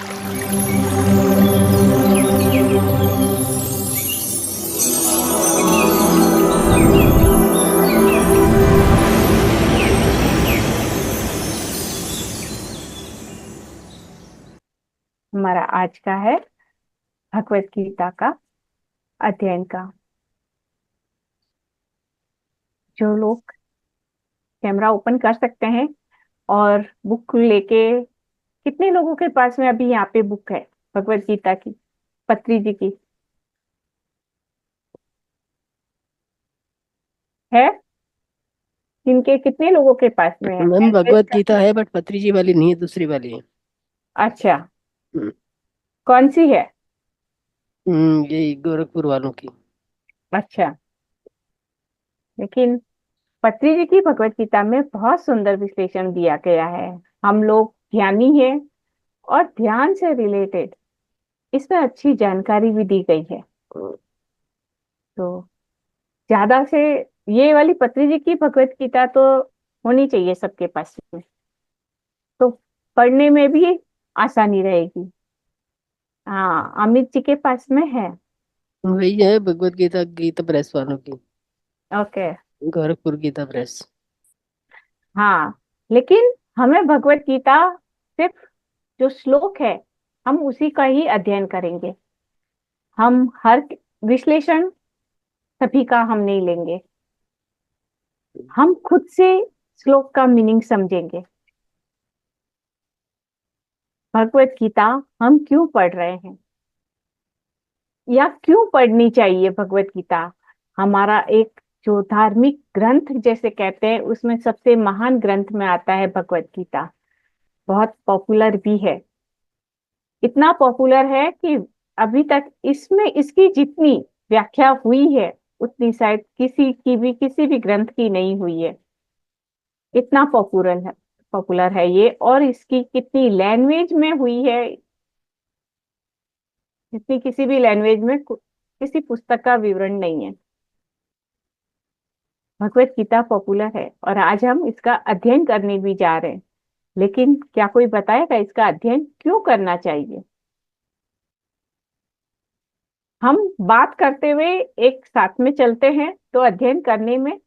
हमारा आज का है भगवत गीता का अध्ययन का। जो लोग कैमरा ओपन कर सकते हैं और बुक लेके, कितने लोगों के पास में अभी यहाँ पे बुक है भगवत गीता की, पत्री जी की? है? किनके, कितने लोगों के पास में है? मैम हैंड रेज भगवत कर। गीता है बट पत्री जी वाली नहीं है, दूसरी वाली है। अच्छा, हम्म, कौन सी है? यही गोरखपुर वालों की। अच्छा, लेकिन पत्री जी की भगवत गीता में बहुत सुंदर विश्लेषण दिया गया है। हम लोग ज्ञानी हैं और ध्यान से रिलेटेड इसमें अच्छी जानकारी भी दी गई है। तो ज्यादा से ये वाली पत्री जी की भगवत गीता तो होनी चाहिए सबके पास में, तो पढ़ने में भी आसानी रहेगी। हाँ, अमित जी के पास में है। वही है भगवत गीता, गीता प्रेस वालों की। ओके। गोरखपुर गीता प्रेस। हाँ, लेकिन हमें भगवत गीता सिर्फ जो श्लोक है हम उसी का ही अध्ययन करेंगे। हम हर विश्लेषण सभी का हम नहीं लेंगे। हम खुद से श्लोक का मीनिंग समझेंगे। भगवत गीता हम क्यों पढ़ रहे हैं या क्यों पढ़नी चाहिए भगवत गीता? हमारा एक जो धार्मिक ग्रंथ जैसे कहते हैं उसमें सबसे महान ग्रंथ में आता है भगवत गीता। बहुत पॉपुलर भी है। इतना पॉपुलर है कि अभी तक इसमें इसकी जितनी व्याख्या हुई है उतनी शायद किसी की भी, किसी भी ग्रंथ की नहीं हुई है। इतना पॉपुलर है ये, और इसकी कितनी लैंग्वेज में हुई है, जितनी किसी भी लैंग्वेज में किसी पुस्तक का विवरण नहीं है। भगवत गीता पॉपुलर है और आज हम इसका अध्ययन करने भी जा रहे हैं। लेकिन क्या कोई बताएगा इसका अध्ययन क्यों करना चाहिए? हम बात करते हुए एक साथ में चलते हैं तो अध्ययन करने में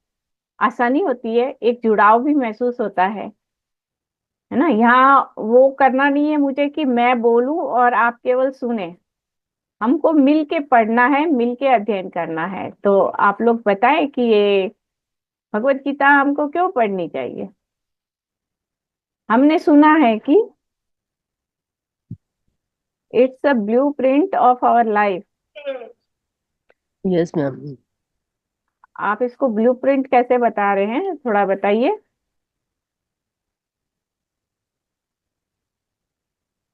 आसानी होती है, एक जुड़ाव भी महसूस होता है ना। यहाँ वो करना नहीं है मुझे कि मैं बोलूं और आप केवल सुने। हमको मिल के पढ़ना है, मिल के अध्ययन करना है। तो आप लोग बताएं कि ये भगवत गीता हमको क्यों पढ़नी चाहिए? हमने सुना है कि it's a blueprint of our life. Yes ma'am. आप इसको ब्लू प्रिंट कैसे बता रहे हैं, थोड़ा बताइए।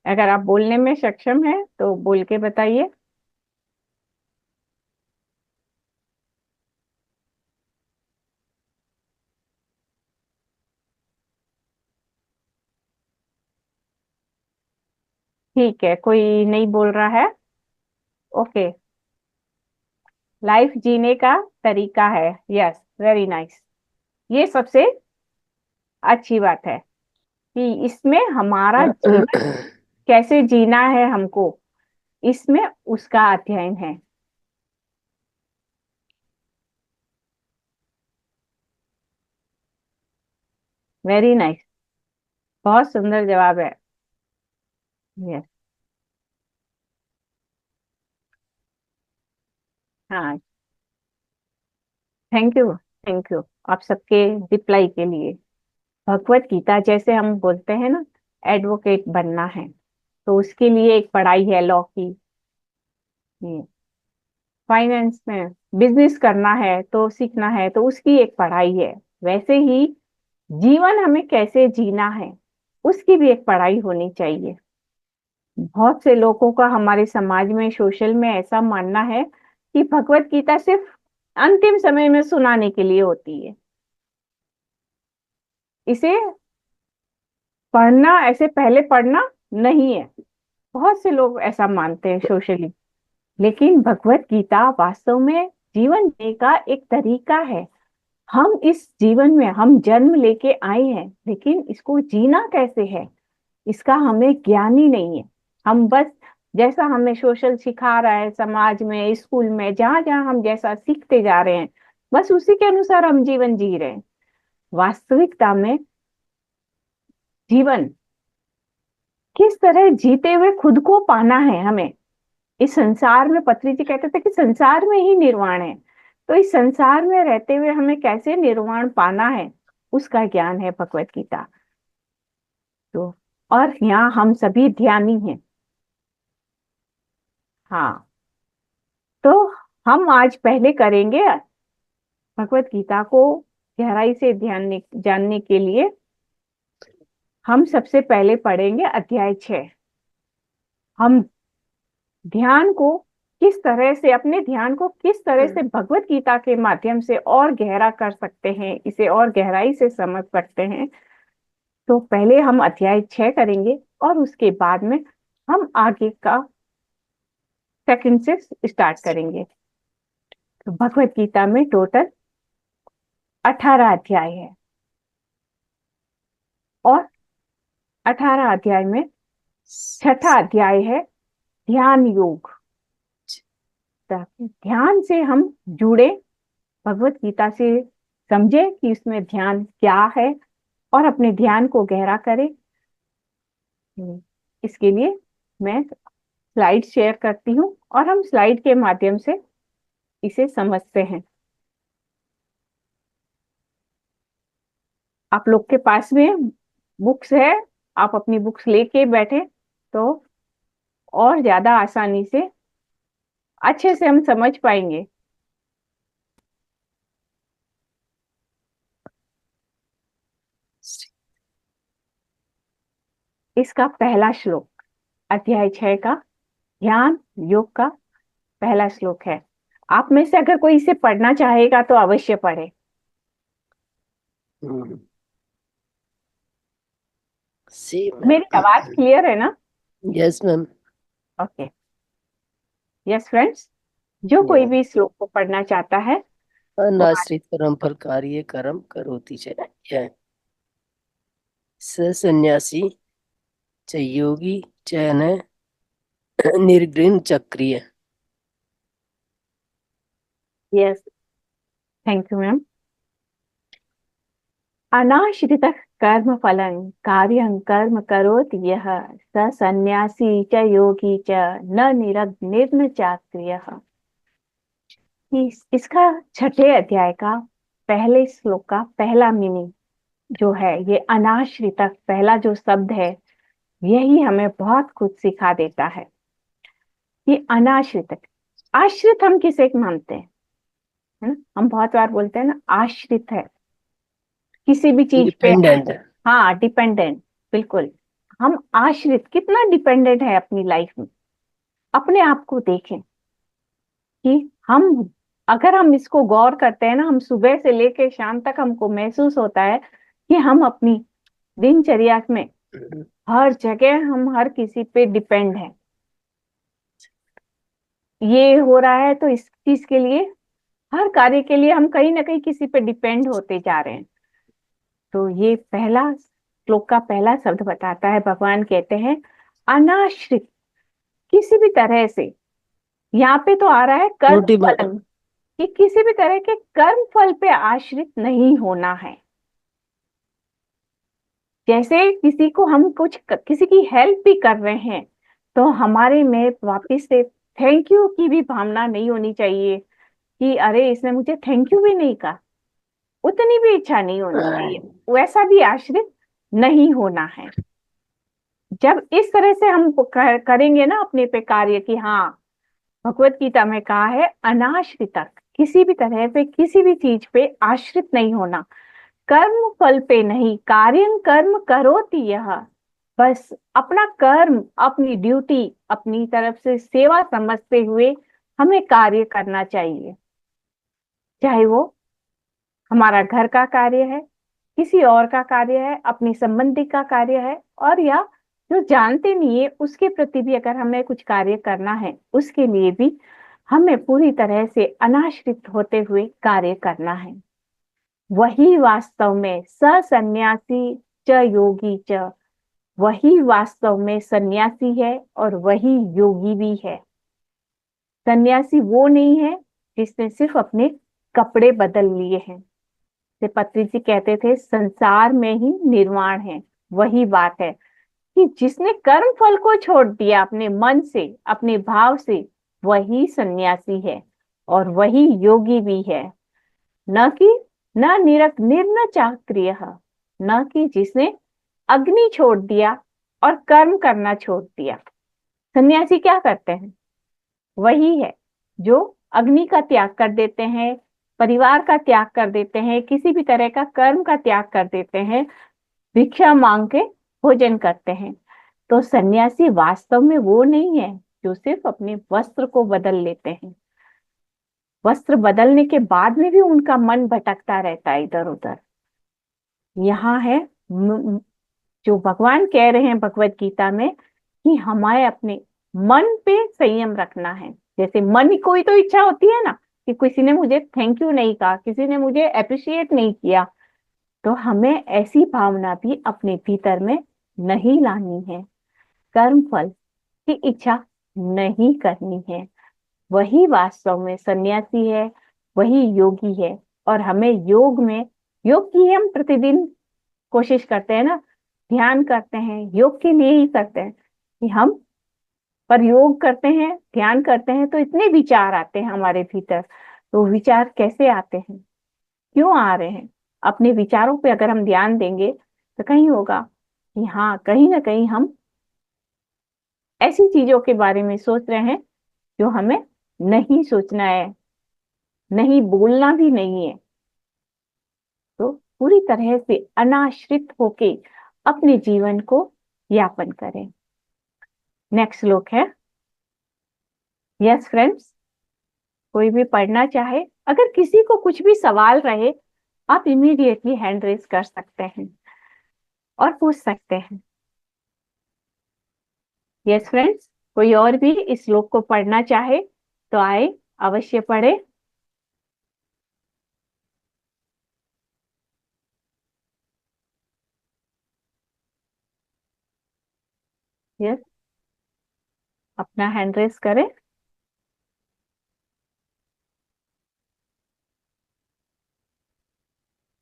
अगर आप बोलने में सक्षम है तो बोल के बताइए। ठीक है, कोई नहीं बोल रहा है। ओके, लाइफ जीने का तरीका है। Yes, very nice. ये सबसे अच्छी बात है कि इसमें हमारा जीवन कैसे जीना है हमको, इसमें उसका अध्ययन है। वेरी नाइस, बहुत सुंदर जवाब है। यस। हाँ, थैंक यू, थैंक यू आप सबके रिप्लाई के लिए। भगवत गीता जैसे हम बोलते हैं ना, एडवोकेट बनना है तो उसके लिए एक पढ़ाई है लॉ की। फाइनेंस में बिजनेस करना है तो सीखना है तो उसकी एक पढ़ाई है। वैसे ही जीवन हमें कैसे जीना है उसकी भी एक पढ़ाई होनी चाहिए। बहुत से लोगों का हमारे समाज में, सोशल में ऐसा मानना है कि भगवत गीता सिर्फ अंतिम समय में सुनाने के लिए होती है। इसे पढ़ना, ऐसे पहले पढ़ना नहीं है। बहुत से लोग ऐसा मानते हैं सोशली। लेकिन भगवत गीता वास्तव में जीवन जीने का एक तरीका है। हम इस जीवन में हम जन्म लेके आए हैं, लेकिन इसको जीना कैसे है इसका हमें ज्ञान ही नहीं है। हम बस जैसा हमें सोशल सिखा रहा है, समाज में, स्कूल में, जहां जहां हम जैसा सीखते जा रहे हैं, बस उसी के अनुसार हम जीवन जी रहे हैं। वास्तविकता में जीवन किस तरह जीते हुए खुद को पाना है हमें। इस संसार में, पत्री जी कहते थे कि संसार में ही निर्वाण है। तो इस संसार में रहते हुए हमें कैसे निर्वाण पाना है, उसका ज्ञान है भगवत गीता। तो और यहाँ हम सभी ध्यानी हैं। हाँ, तो हम आज पहले करेंगे भगवत गीता को गहराई से ध्यान जानने के लिए हम सबसे पहले पढ़ेंगे अध्याय 6। हम ध्यान को किस तरह से, अपने ध्यान को किस तरह से भगवत गीता के माध्यम से और गहरा कर सकते हैं, इसे और गहराई से समझ सकते हैं। तो पहले हम अध्याय 6 करेंगे और उसके बाद में हम आगे का सेकंड से स्टार्ट करेंगे। तो भगवत गीता में टोटल 18 अध्याय है और 18 अध्याय में छठा अध्याय है ध्यान योग। ताकि ध्यान से हम जुड़े, भगवत गीता से समझे कि इसमें ध्यान क्या है और अपने ध्यान को गहरा करें। इसके लिए मैं स्लाइड शेयर करती हूँ और हम स्लाइड के माध्यम से इसे समझते हैं। आप लोग के पास में बुक्स है, आप अपनी बुक्स लेके बैठे तो और ज्यादा आसानी से अच्छे से हम समझ पाएंगे। इसका पहला श्लोक, अध्याय 6 का ध्यान योग का पहला श्लोक है। आप में से अगर कोई इसे पढ़ना चाहेगा तो अवश्य पढ़े। मेरी आवाज क्लियर है ना? Yes ma'am. Okay, yes friends, जो कोई भी श्लोक को पढ़ना चाहता है वो अनाश्रित परम फल कार्य कर्म करोति च यह स सन्यासी च योगी च न निर्गृण चक्रिय। Yes, thank you ma'am. अनाश्रित कर्म फलं कार्यं कर्म करोति यः स सन्यासी च योगी च न निर्न चाक्रियः। इसका छठे अध्याय का पहले श्लोक का पहला मीनिंग जो है, ये अनाश्रित पहला जो शब्द है, यही हमें बहुत कुछ सिखा देता है। ये अनाश्रित, आश्रित हम किसे मानते हैं, है ना? हम बहुत बार बोलते हैं ना, आश्रित है किसी भी चीज पे। डिपेंडेंट। हाँ, डिपेंडेंट, बिल्कुल। हम आश्रित कितना डिपेंडेंट है अपनी लाइफ में। अपने आप को देखें कि हम, अगर हम इसको गौर करते हैं ना, हम सुबह से लेके शाम तक हमको महसूस होता है कि हम अपनी दिनचर्या में हर जगह हम हर किसी पे डिपेंड हैं। ये हो रहा है तो इस चीज के लिए, हर कार्य के लिए हम कहीं ना कहीं किसी पे डिपेंड होते जा रहे हैं। तो ये पहला श्लोक का पहला शब्द बताता है, भगवान कहते हैं अनाश्रित, किसी भी तरह से। यहाँ पे तो आ रहा है कर्म फल, कि किसी भी तरह के कर्म फल पे आश्रित नहीं होना है। जैसे किसी को हम कुछ, किसी की हेल्प भी कर रहे हैं तो हमारे में वापस से थैंक यू की भी भावना नहीं होनी चाहिए कि अरे इसने मुझे थैंक यू भी नहीं कहा, उतनी भी इच्छा नहीं होनी चाहिए, वैसा भी आश्रित नहीं होना है। जब इस तरह से हम करेंगे ना अपने पे कार्य कि हाँ, भगवत गीता में कहा है अनाश्रित, किसी भी तरह पे किसी भी चीज पे आश्रित नहीं होना, कर्म फल पे नहीं, कार्यं कर्म करोति यह, बस अपना कर्म, अपनी ड्यूटी, अपनी तरफ से सेवा समझते हुए हमें कार्य करना चाहिए। चाहे वो हमारा घर का कार्य है, किसी और का कार्य है, अपनी संबंधी का कार्य है, और या जो जानते नहीं है उसके प्रति भी अगर हमें कुछ कार्य करना है, उसके लिए भी हमें पूरी तरह से अनाश्रित होते हुए कार्य करना है। वही वास्तव में सन्यासी च योगी च, वही वास्तव में सन्यासी है और वही योगी भी है। सन्यासी वो नहीं है जिसने सिर्फ अपने कपड़े बदल लिए हैं। जैसे पत्री जी कहते थे, संसार में ही निर्वाण है। वही बात है कि जिसने कर्म फल को छोड़ दिया अपने मन से, अपने भाव से, वही सन्यासी है और वही योगी भी है। न कि न निर्न चाक्रिय, न कि जिसने अग्नि छोड़ दिया और कर्म करना छोड़ दिया। सन्यासी क्या करते हैं? वही है जो अग्नि का त्याग कर देते हैं, परिवार का त्याग कर देते हैं, किसी भी तरह का कर्म का त्याग कर देते हैं, भिक्षा मांग के भोजन करते हैं। तो सन्यासी वास्तव में वो नहीं है जो सिर्फ अपने वस्त्र को बदल लेते हैं। वस्त्र बदलने के बाद में भी उनका मन भटकता रहता है इधर उधर। यहाँ है जो भगवान कह रहे हैं भगवत गीता में कि हमारे अपने मन पे संयम रखना है। जैसे मन की कोई तो इच्छा होती है ना, कि किसी ने मुझे थैंक यू नहीं कहा, किसी ने मुझे अप्रिशिएट नहीं किया, तो हमें ऐसी भावना भी अपने भीतर में नहीं लानी है। कर्म फल की इच्छा नहीं करनी है। वही वास्तव में सन्यासी है, वही योगी है। और हमें योग में, योग की हम प्रतिदिन कोशिश करते हैं ना, ध्यान करते हैं, योग के लिए ही करते हैं कि हम, पर योग करते हैं, ध्यान करते हैं तो इतने विचार आते हैं हमारे भीतर। तो विचार कैसे आते हैं, क्यों आ रहे हैं? अपने विचारों पे अगर हम ध्यान देंगे तो कहीं होगा कि हाँ, कहीं ना कहीं हम ऐसी चीजों के बारे में सोच रहे हैं जो हमें नहीं सोचना है, नहीं बोलना भी नहीं है। तो पूरी तरह से अनाश्रित होके अपने जीवन को यापन करें। नेक्स्ट श्लोक है। यस फ्रेंड्स, कोई भी पढ़ना चाहे, अगर किसी को कुछ भी सवाल रहे, आप इमीडिएटली हैंड रेज कर सकते हैं और पूछ सकते हैं। यस फ्रेंड्स, कोई और भी इस श्लोक को पढ़ना चाहे तो आए, अवश्य पढ़े। यस, अपना हैंड रेज करें।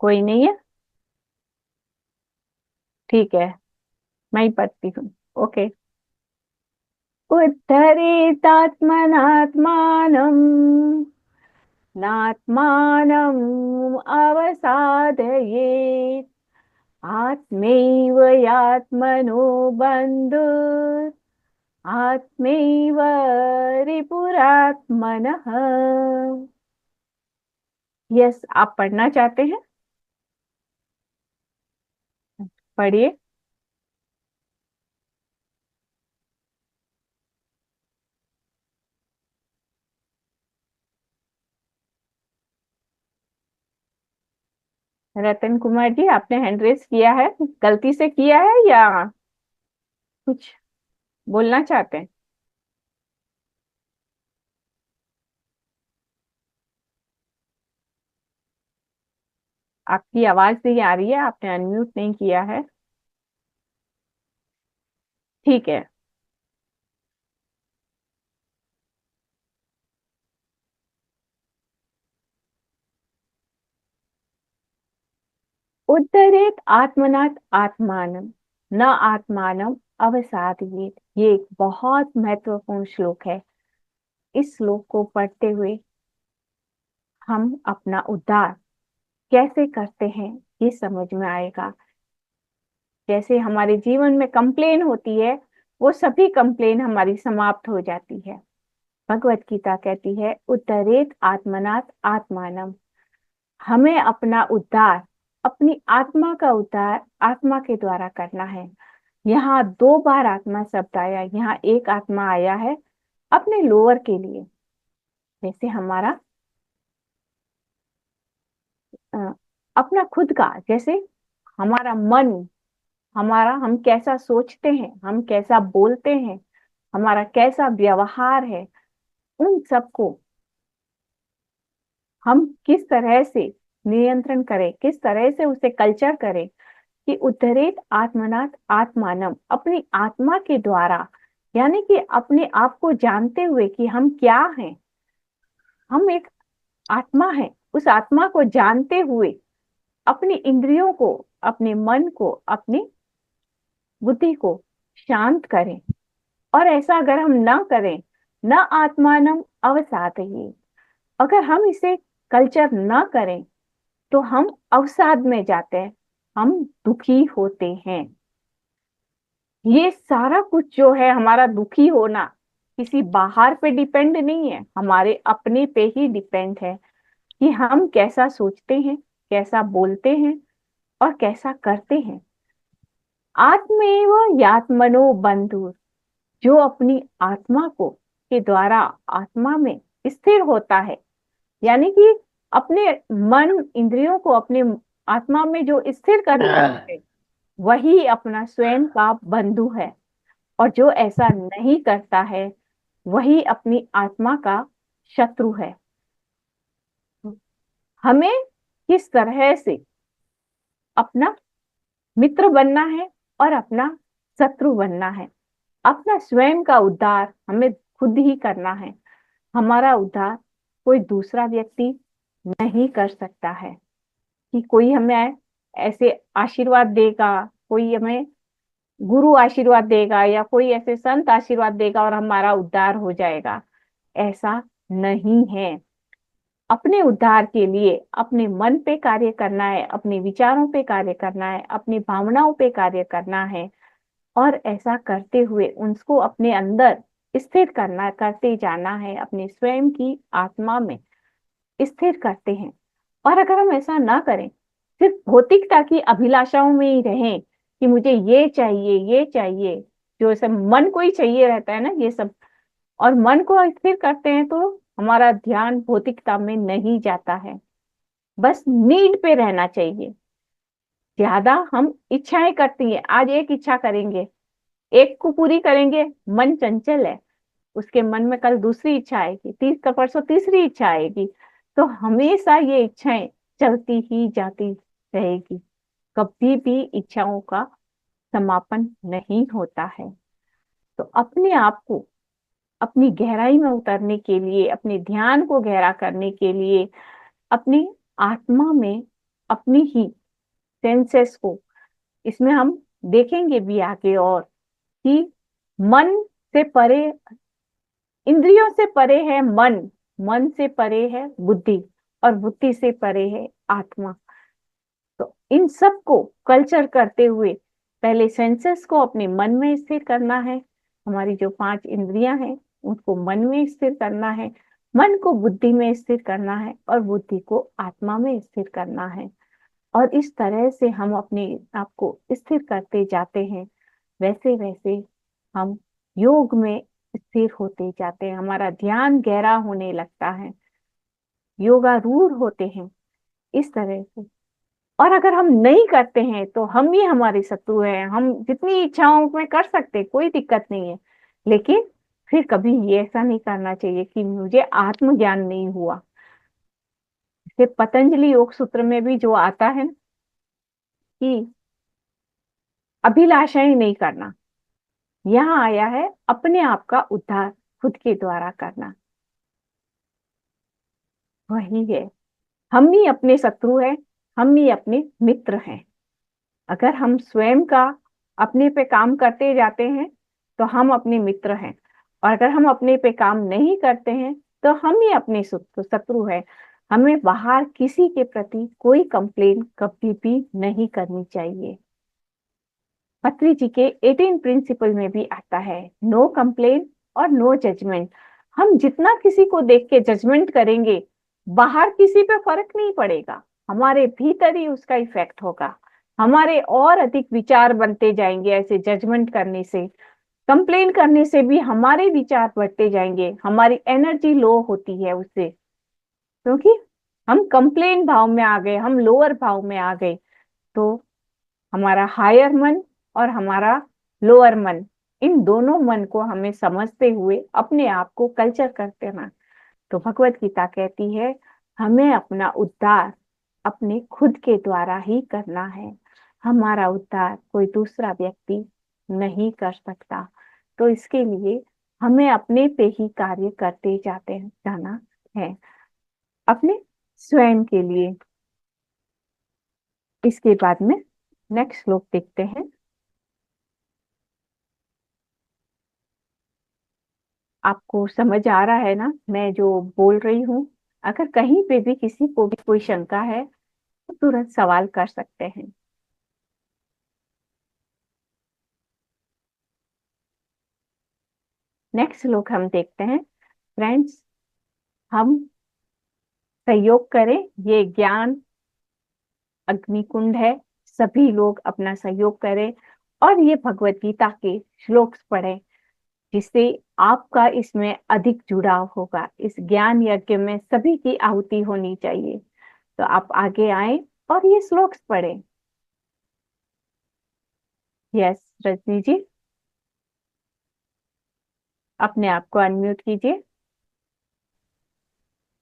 कोई नहीं है? ठीक है, मैं ही पढ़ती हूँ। ओके। उद्धरेतात्मनात्मानम् नात्मानम् अवसादयेत् आत्मैव यात्मनो बन्धुः आत्मैव रिपुरात्मनः। यस, आप पढ़ना चाहते हैं? पढ़िए। रतन कुमार जी, आपने हैंड रेस किया है, गलती से किया है या कुछ बोलना चाहते हैं? आपकी आवाज नहीं आ रही है, आपने अनम्यूट नहीं किया है। ठीक है। उद्धरेत आत्मनात् आत्मानम न आत्मानम अवसादयेत। ये एक बहुत महत्वपूर्ण श्लोक है। इस श्लोक को पढ़ते हुए हम अपना उद्धार कैसे करते हैं ये समझ में आएगा। जैसे हमारे जीवन में कंप्लेन होती है, वो सभी कंप्लेन हमारी समाप्त हो जाती है। भगवत गीता कहती है, उद्धरेत आत्मनात् आत्मानम। हमें अपना उद्धार, अपनी आत्मा का उद्धार आत्मा के द्वारा करना है। यहाँ दो बार आत्मा शब्द आया, यहाँ एक आत्मा आया है अपने लोअर के लिए। जैसे हमारा अ, अपना खुद का, जैसे हमारा मन, हमारा हम कैसा सोचते हैं, हम कैसा बोलते हैं, हमारा कैसा व्यवहार है, उन सबको हम किस तरह से नियंत्रण करें, किस तरह से उसे कल्चर करें, कि उद्धरेत आत्मनात् आत्मानम, अपनी आत्मा के द्वारा, यानी कि अपने आप को जानते हुए कि हम क्या हैं, हम एक आत्मा है, उस आत्मा को जानते हुए अपनी इंद्रियों को, अपने मन को, अपनी बुद्धि को शांत करें। और ऐसा अगर हम ना करें, न आत्मानम अवसादये, अगर हम इसे कल्चर ना करें तो हम अवसाद में जाते हैं, हम दुखी होते हैं। ये सारा कुछ जो है हमारा दुखी होना किसी बाहर पे डिपेंड नहीं है, हमारे अपने पे ही डिपेंड है कि हम कैसा सोचते हैं, कैसा बोलते हैं और कैसा करते हैं। आत्मेव यात्मनो बंधु, जो अपनी आत्मा को के द्वारा आत्मा में स्थिर होता है, यानी कि अपने मन इंद्रियों को अपने आत्मा में जो स्थिर कर लेता है, वही अपना स्वयं का बंधु है। और जो ऐसा नहीं करता है, वही अपनी आत्मा का शत्रु है। हमें किस तरह से अपना मित्र बनना है और अपना शत्रु बनना है। अपना स्वयं का उद्धार हमें खुद ही करना है। हमारा उद्धार कोई दूसरा व्यक्ति नहीं कर सकता है कि कोई हमें ऐसे आशीर्वाद देगा, कोई हमें गुरु आशीर्वाद देगा या कोई ऐसे संत आशीर्वाद देगा और हमारा उद्धार हो जाएगा। ऐसा नहीं है। अपने उद्धार के लिए अपने मन पे कार्य करना है, अपने विचारों पे कार्य करना है, अपनी भावनाओं पे कार्य करना है। और ऐसा करते हुए उनको अपने अंदर स्थिर करना, करते जाना है, अपने स्वयं की आत्मा में स्थिर करते हैं। और अगर हम ऐसा ना करें, सिर्फ भौतिकता की अभिलाषाओं में ही रहें कि मुझे ये चाहिए, ये चाहिए, जो सब मन को ही चाहिए रहता है ना ये सब, और मन को स्थिर करते हैं, तो हमारा ध्यान भौतिकता में नहीं जाता है। बस नीड पे रहना चाहिए। ज्यादा हम इच्छाएं करती हैं, आज एक इच्छा करेंगे, एक को पूरी करेंगे, मन चंचल है, उसके मन में कल दूसरी इच्छा आएगी, का परसों तीसरी इच्छा आएगी। तो हमेशा ये इच्छाएं चलती ही जाती रहेगी, कभी भी इच्छाओं का समापन नहीं होता है। तो अपने आप को अपनी गहराई में उतरने के लिए, अपने ध्यान को गहरा करने के लिए, अपनी आत्मा में अपनी ही सेंसेस को, इसमें हम देखेंगे भी आगे और कि मन से परे, इंद्रियों से परे है मन, मन से परे है बुद्धि, और बुद्धि से परे है आत्मा। तो इन सब को कल्चर करते हुए पहले सेंसेस को अपने मन में स्थिर करना है, हमारी जो 5 इंद्रियां हैं उनको मन में स्थिर करना है, मन को बुद्धि में स्थिर करना है और बुद्धि को आत्मा में स्थिर करना है। और इस तरह से हम अपने आप को स्थिर करते जाते हैं, वैसे वैसे हम योग में स्थिर होते जाते हैं, हमारा ध्यान गहरा होने लगता है, योगारूढ़ होते हैं इस तरह से। और अगर हम नहीं करते हैं तो हम ही हमारे शत्रु हैं। हम जितनी इच्छाओं में कर सकते हैं, कोई दिक्कत नहीं है, लेकिन फिर कभी ये ऐसा नहीं करना चाहिए कि मुझे आत्मज्ञान नहीं हुआ। जैसे पतंजलि योग सूत्र में भी जो आता है कि अभिलाषाएं नहीं करना, यहाँ आया है अपने आप का उद्धार खुद के द्वारा करना। वही है, हम ही अपने शत्रु हैं, हम ही अपने मित्र हैं। अगर हम स्वयं का अपने पे काम करते जाते हैं तो हम अपने मित्र हैं, और अगर हम अपने पे काम नहीं करते हैं तो हम ही अपने शत्रु हैं। हमें बाहर किसी के प्रति कोई कंप्लेन कभी भी नहीं करनी चाहिए। पत्री जी के 18 प्रिंसिपल में भी आता है, नो कंप्लेन और नो जजमेंट। हम जितना किसी को देख के जजमेंट करेंगे, बाहर किसी पे फर्क नहीं पड़ेगा, हमारे भीतर ही उसका इफेक्ट होगा। हमारे और अधिक विचार बनते जाएंगे ऐसे जजमेंट करने से, कंप्लेन करने से भी हमारे विचार बढ़ते जाएंगे, हमारी एनर्जी लो होती है उससे, क्योंकि हम कंप्लेन भाव में आ गए, हम लोअर भाव में आ गए। तो हमारा हायर मन और हमारा लोअर मन, इन दोनों मन को हमें समझते हुए अपने आप को कल्चर करते रहना। तो भगवत गीता कहती है हमें अपना उद्धार अपने खुद के द्वारा ही करना है। हमारा उद्धार कोई दूसरा व्यक्ति नहीं कर सकता। तो इसके लिए हमें अपने पे ही कार्य करते जाते जाना है, अपने स्वयं के लिए। इसके बाद में नेक्स्ट श्लोक देखते हैं। आपको समझ आ रहा है ना मैं जो बोल रही हूँ? अगर कहीं पे भी किसी को भी कोई शंका है तो तुरंत सवाल कर सकते हैं। नेक्स्ट श्लोक हम देखते हैं। फ्रेंड्स, हम सहयोग करें, ये ज्ञान अग्निकुंड है, सभी लोग अपना सहयोग करें और ये भगवत गीता के श्लोक पढ़ें, जिससे आपका इसमें अधिक जुड़ाव होगा। इस ज्ञान यज्ञ में सभी की आहुति होनी चाहिए। तो आप आगे आए और ये श्लोक पढ़ें। यस रजनी जी, अपने आप को अनम्यूट कीजिए।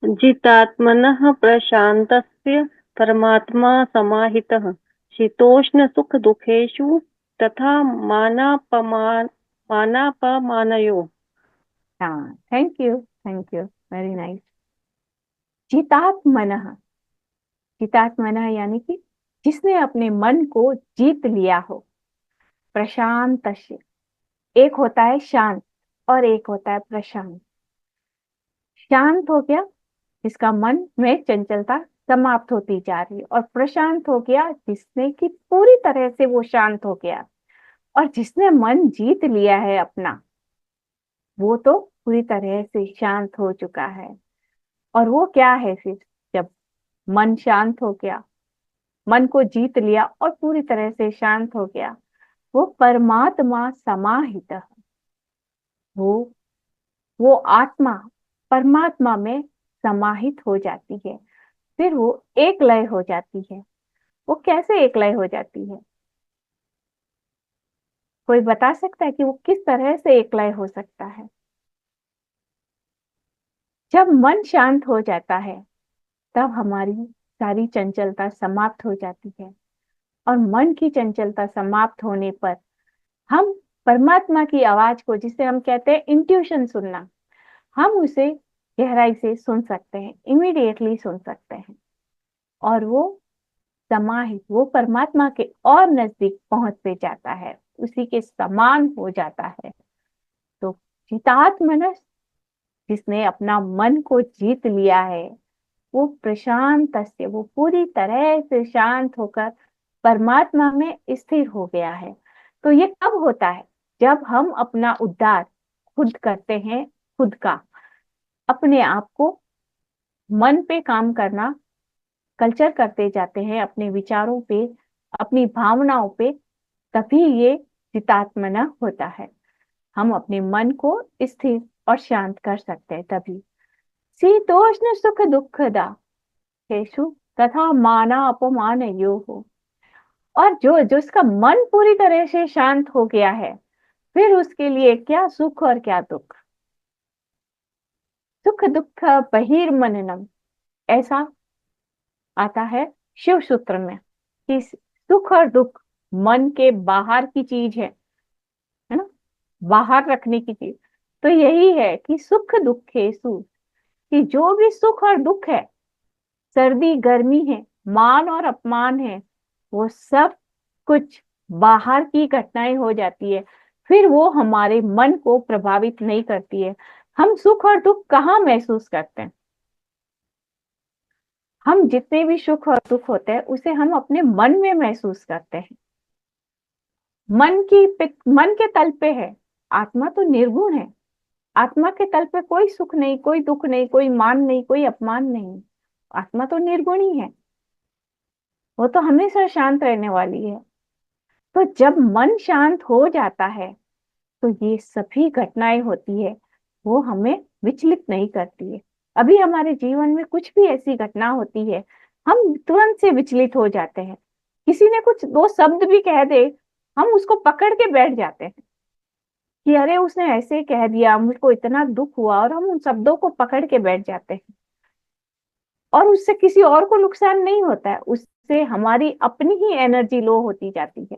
जितात्मनः प्रशान्तस्य परमात्मा समाहितः शीतोष्ण सुख दुखेषु तथा मानापमानयोः। हाँ, thank you, thank you, very nice. जितात्मनः, जितात्मनः यानी कि जिसने अपने मन को जीत लिया हो। प्रशांत, एक होता है शांत और एक होता है प्रशांत। शांत हो गया जिसका मन में चंचलता समाप्त होती जा रही है, और प्रशांत हो गया जिसने कि पूरी तरह से वो शांत हो गया। और जिसने मन जीत लिया है अपना, वो तो पूरी तरह से शांत हो चुका है। और वो क्या है फिर? जब मन शांत हो गया, मन को जीत लिया और पूरी तरह से शांत हो गया, वो परमात्मा समाहित है। वो वो आत्मा परमात्मा में समाहित हो जाती है। फिर वो एक लय हो जाती है। वो कैसे एक लय हो जाती है? कोई बता सकता है कि वो किस तरह से एक लय हो सकता है? जब मन शांत हो जाता है तब हमारी सारी चंचलता समाप्त हो जाती है। और मन की चंचलता समाप्त होने पर हम परमात्मा की आवाज को, जिसे हम कहते हैं इंट्यूशन सुनना, हम उसे गहराई से सुन सकते हैं, इमीडिएटली सुन सकते हैं। और वो समाहित, वो परमात्मा के और नजदीक पहुंचते जाता है, उसी के समान हो जाता है। तो चितात्मनः, जिसने अपना मन को जीत लिया है, वो प्रशांत से, वो पूरी तरह से शांत होकर परमात्मा में स्थिर हो गया है। तो ये कब होता है? जब हम अपना उद्धार खुद करते हैं, खुद का, अपने आप को मन पे काम करना कल्चर करते जाते हैं, अपने विचारों पे, अपनी भावनाओं पे, तभी ये चितात्मना होता है। हम अपने मन को स्थिर और शांत कर सकते हैं तभी। शीतोष्ण सुख दुखदा हेषु तथा माना अपमान यो हो। और जो जो उसका मन पूरी तरह से शांत हो गया है, फिर उसके लिए क्या सुख और क्या दुख। सुख दुख बहिर्मननम, ऐसा आता है शिव सूत्र में कि सुख और दुख मन के बाहर की चीज है ना, बाहर रखने की चीज। तो यही है कि सुख दुखेषु, कि जो भी सुख और दुख है, सर्दी गर्मी है, मान और अपमान है, वो सब कुछ बाहर की घटनाएं हो जाती है। फिर वो हमारे मन को प्रभावित नहीं करती है। हम सुख और दुख कहाँ महसूस करते हैं? हम जितने भी सुख और दुख होते हैं उसे हम अपने मन में महसूस करते हैं। मन के तल पे है। आत्मा तो निर्गुण है। आत्मा के तल पे कोई सुख नहीं, कोई दुख नहीं, कोई मान नहीं, कोई अपमान नहीं। आत्मा तो निर्गुण ही है, वो तो हमेशा शांत रहने वाली है। तो जब मन शांत हो जाता है तो ये सभी घटनाएं होती है, वो हमें विचलित नहीं करती है। अभी हमारे जीवन में कुछ भी ऐसी घटना होती है, हम तुरंत से विचलित हो जाते हैं। किसी ने कुछ दो शब्द भी कह दे, हम उसको पकड़ के बैठ जाते हैं कि अरे उसने ऐसे कह दिया, मुझको इतना दुख हुआ, और हम उन शब्दों को पकड़ के बैठ जाते हैं। और उससे किसी और को नुकसान नहीं होता है, उस उससे हमारी अपनी ही एनर्जी लो होती जाती है,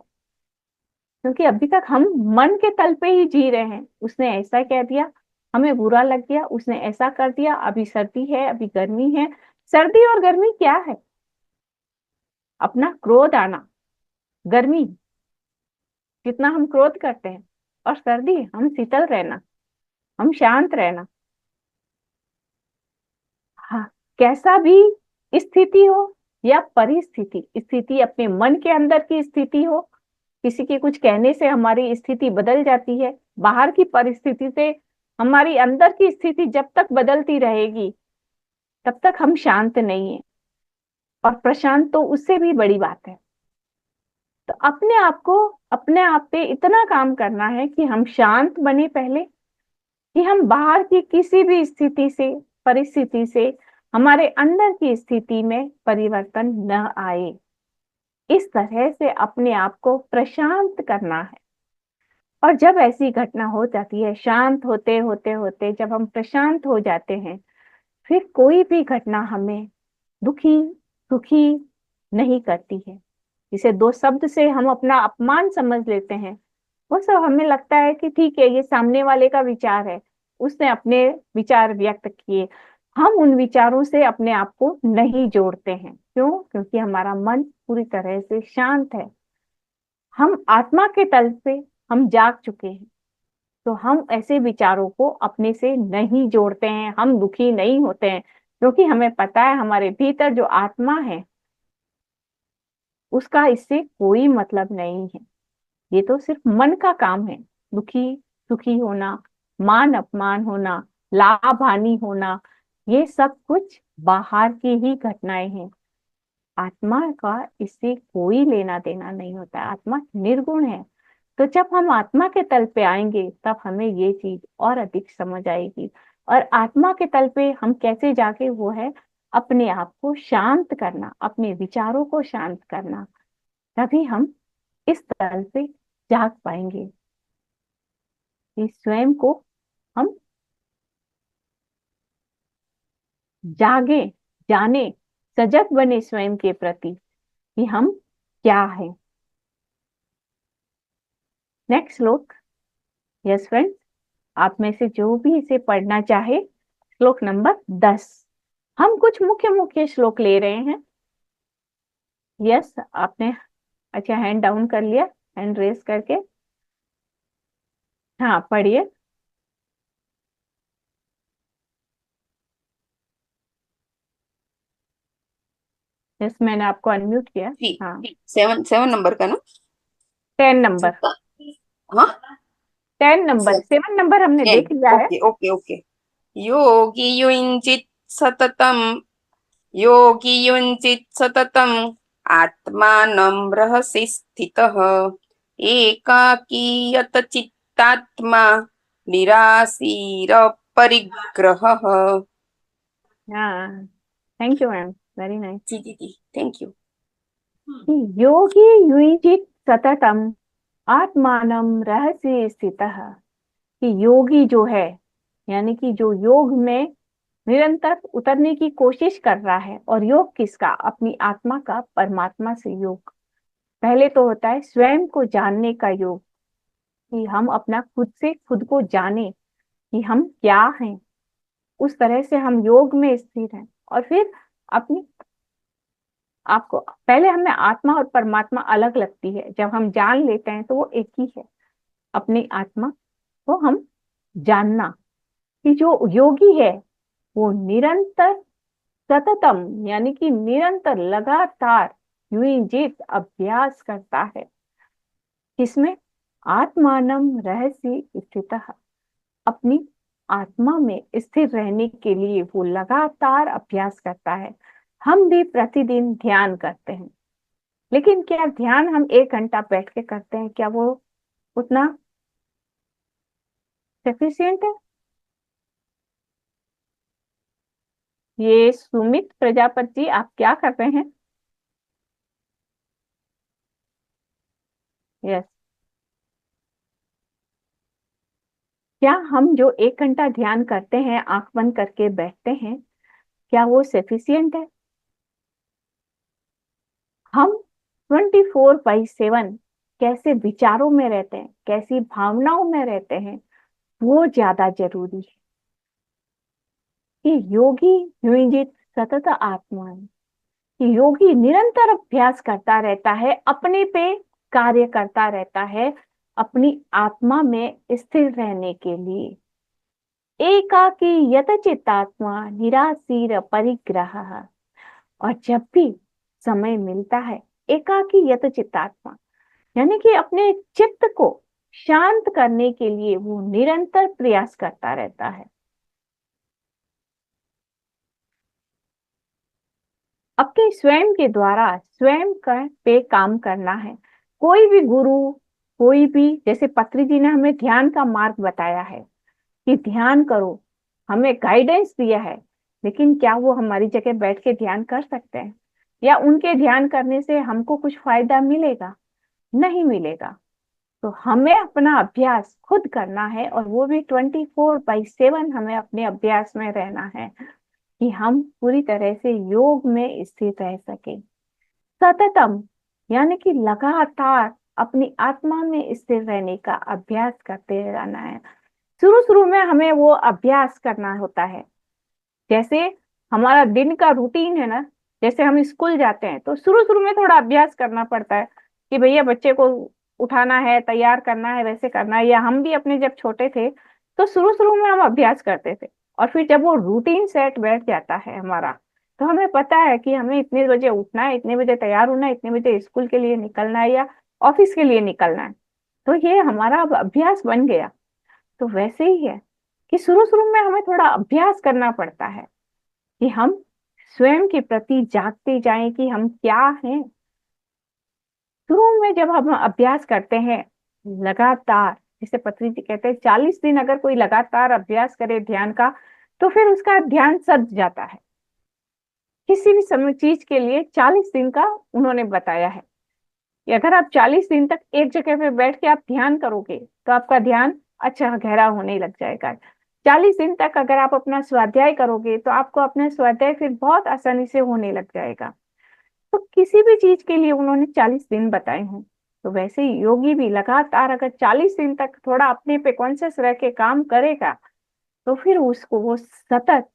क्योंकि अभी तक हम मन के तल पे ही जी रहे हैं। उसने ऐसा कह दिया, हमें बुरा लग गया, उसने ऐसा कर दिया, अभी सर्दी है, अभी गर्मी है। सर्दी और गर्मी क्या है? अपना क्रोध आना, गर्मी जितना हम क्रोध करते हैं, और सर्दी हम शीतल रहना, हम शांत रहना। हाँ, कैसा भी स्थिति हो या परिस्थिति, स्थिति अपने मन के अंदर की स्थिति हो, किसी के कुछ कहने से हमारी स्थिति बदल जाती है, बाहर की परिस्थिति से हमारी अंदर की स्थिति जब तक बदलती रहेगी तब तक हम शांत नहीं है। और प्रशांत तो उससे भी बड़ी बात है। तो अपने आप को, अपने आप पे इतना काम करना है कि हम शांत बने पहले, कि हम बाहर की किसी भी स्थिति से, परिस्थिति से हमारे अंदर की स्थिति में परिवर्तन न आए। इस तरह से अपने आप को प्रशांत करना है। और जब ऐसी घटना हो जाती है, शांत होते होते होते जब हम प्रशांत हो जाते हैं, फिर कोई भी घटना हमें दुखी, सुखी नहीं करती है। जिसे दो शब्द से हम अपना अपमान समझ लेते हैं, वो सब हमें लगता है कि ठीक है, ये सामने वाले का विचार है, उसने अपने विचार व्यक्त किए। हम उन विचारों से अपने आप को नहीं जोड़ते हैं। क्यों? क्योंकि हमारा मन पूरी तरह से शांत है। हम आत्मा के तल पे हम जाग चुके हैं, तो हम ऐसे विचारों को अपने से नहीं जोड़ते हैं, हम दुखी नहीं होते हैं, क्योंकि हमें पता है हमारे भीतर जो आत्मा है उसका इससे कोई मतलब नहीं है। ये तो सिर्फ मन का काम है। दुखी सुखी होना, मान अपमान होना, लाभ हानि होना, ये सब कुछ बाहर की ही घटनाएं हैं। आत्मा का इससे कोई लेना देना नहीं होता है। आत्मा निर्गुण है। तो जब हम आत्मा के तल पे आएंगे तब हमें ये चीज और अधिक समझ आएगी। और आत्मा के तल पे हम कैसे जाके, वो है अपने आप को शांत करना, अपने विचारों को शांत करना। तभी हम इस तल पे जाग पाएंगे कि स्वयं को हम जागे, जाने, सजग बने स्वयं के प्रति कि हम क्या है। नेक्स्ट श्लोक। यस फ्रेंड्स, आप में से जो भी इसे पढ़ना चाहे, श्लोक नंबर 10। हम कुछ मुख्य मुख्य श्लोक ले रहे हैं। यस, आपने अच्छा हैंड डाउन कर लिया, हैंड रेस करके। हाँ, पढ़िए। यस, मैंने आपको अनम्यूट किया। थ्री हाँ, 7 नंबर का ना? 10 नंबर। हाँ, 10 नंबर, 7 नंबर हमने 10। देख लिया है। Okay okay okay. योगी युञ्जित् सततम् योगी युञ्जित् सततम् आत्मानं रहसि स्थितः एकाकी चित्तात्मा निराशीर परिग्रहः। हाँ, thank you ma'am, very nice. जी जी जी, थैंक यू। योगी युञ्जित सततम आत्मानं रहसि स्थितः। कि योगी जो है, यानी कि जो योग में निरंतर उतरने की कोशिश कर रहा है। और योग किसका? अपनी आत्मा का, परमात्मा से योग। पहले तो होता है स्वयं को जानने का योग, कि हम अपना खुद से खुद को जाने कि हम क्या हैं। उस तरह से हम योग में स्थिर हैं। और फिर अपनी आपको, पहले हमें आत्मा और परमात्मा अलग लगती है, जब हम जान लेते हैं तो वो एक ही है। अपनी आत्मा को हम जानना, कि जो योगी है वो निरंतर सततम, यानी कि निरंतर लगातार युजित अभ्यास करता है। किसमें? आत्मानम रहसि स्थितः। अपनी आत्मा में स्थिर रहने के लिए वो लगातार अभ्यास करता है। हम भी प्रतिदिन ध्यान करते हैं, लेकिन क्या ध्यान हम 1 घंटा बैठ के करते हैं, क्या वो उतना सफिशियंट है? ये सुमित प्रजापति जी, आप क्या कर रहे हैं? यस, क्या हम जो 1 घंटा ध्यान करते हैं, आंख बंद करके बैठते हैं, क्या वो सफिशियंट है? हम 24/7 कैसे विचारों में रहते हैं, कैसी भावनाओं में रहते हैं, वो ज्यादा जरूरी है। कि योगी युंजित सतत आत्मा, कि योगी निरंतर अभ्यास करता रहता है, अपने पे कार्य करता रहता है, अपनी आत्मा में स्थिर रहने के लिए। एकाकी यत चित्तात्मा निराशीर परिग्रह, और जब भी समय मिलता है, एकाकी यत चित्तात्मा यानी कि अपने चित्त को शांत करने के लिए वो निरंतर प्रयास करता रहता है। अपने स्वयं के द्वारा स्वयं पे काम करना है। कोई भी गुरु, कोई भी, जैसे पत्री जी ने हमें ध्यान का मार्ग बताया है कि ध्यान करो, हमें गाइडेंस दिया है, लेकिन क्या वो हमारी जगह बैठ के ध्यान कर सकते हैं? या उनके ध्यान करने से हमको कुछ फायदा मिलेगा? नहीं मिलेगा। तो हमें अपना अभ्यास खुद करना है, और वो भी 24/7 हमें अपने अभ्यास में रहना है कि हम पूरी तरह से योग में स्थित रह सके। सततम यानी कि लगातार अपनी आत्मा में स्थिर रहने का अभ्यास करते रहना है। शुरू शुरू में हमें वो अभ्यास करना होता है। जैसे हमारा दिन का रूटीन है ना, जैसे हम स्कूल जाते हैं तो शुरू शुरू में थोड़ा अभ्यास करना पड़ता है कि भैया बच्चे को उठाना है, तैयार करना है, वैसे करना है। या हम भी अपने जब छोटे थे तो शुरू शुरू में हम अभ्यास करते थे, और फिर जब वो रूटीन सेट बैठ जाता है हमारा, तो हमें पता है कि हमें इतने बजे उठना है, इतने बजे तैयार होना है, इतने बजे स्कूल के लिए निकलना है या ऑफिस के लिए निकलना है। तो ये हमारा अब अभ्यास बन गया। तो वैसे ही है कि शुरू शुरू में हमें थोड़ा अभ्यास करना पड़ता है कि हम स्वयं के प्रति जागते जाएं कि हम क्या हैं। शुरू में जब हम अभ्यास करते हैं लगातार, जिसे पत्री जी कहते हैं 40 दिन अगर कोई लगातार अभ्यास करे ध्यान का, तो फिर उसका ध्यान सध जाता है। किसी भी समय चीज के लिए 40 दिन का उन्होंने बताया है कि अगर आप 40 दिन तक एक जगह पे बैठ के आप ध्यान करोगे तो आपका ध्यान अच्छा गहरा होने लग जाएगा। 40 दिन तक अगर आप अपना स्वाध्याय करोगे तो आपको अपना स्वाध्याय फिर बहुत आसानी से होने लग जाएगा। तो किसी भी चीज के लिए उन्होंने 40 दिन बताए हैं। तो वैसे ही योगी भी लगातार अगर 40 दिन तक थोड़ा अपने पे कॉन्शियस रह के काम करेगा, तो फिर उसको वो सतत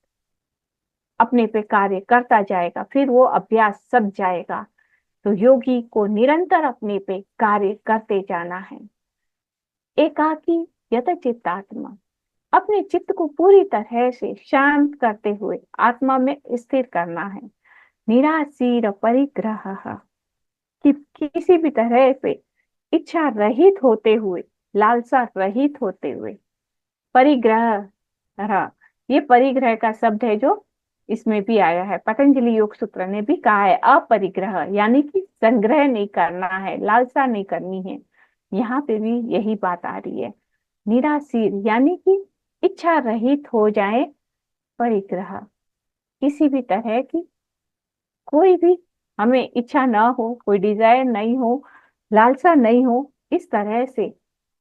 अपने पे कार्य करता जाएगा, फिर वो अभ्यास सध जाएगा। तो योगी को निरंतर अपने पे कार्य करते जाना है। एकाकी यत चित्तात्मा, अपने चित्त को पूरी तरह से शांत करते हुए आत्मा में स्थिर करना है। निराशीर परिग्रह, कि किसी भी तरह पे इच्छा रहित होते हुए, लालसा रहित होते हुए। परिग्रह, ये परिग्रह का शब्द है जो इसमें भी आया है। पतंजलि योग सूत्र ने भी कहा है अपरिग्रह, यानी कि संग्रह नहीं करना है, लालसा नहीं करनी है। यहाँ पे भी यही बात आ रही है। निराशीर यानी कि इच्छा रहित हो जाए। परिग्रह, किसी भी तरह की कोई भी हमें इच्छा ना हो, कोई डिजायर नहीं हो, लालसा नहीं हो, इस तरह से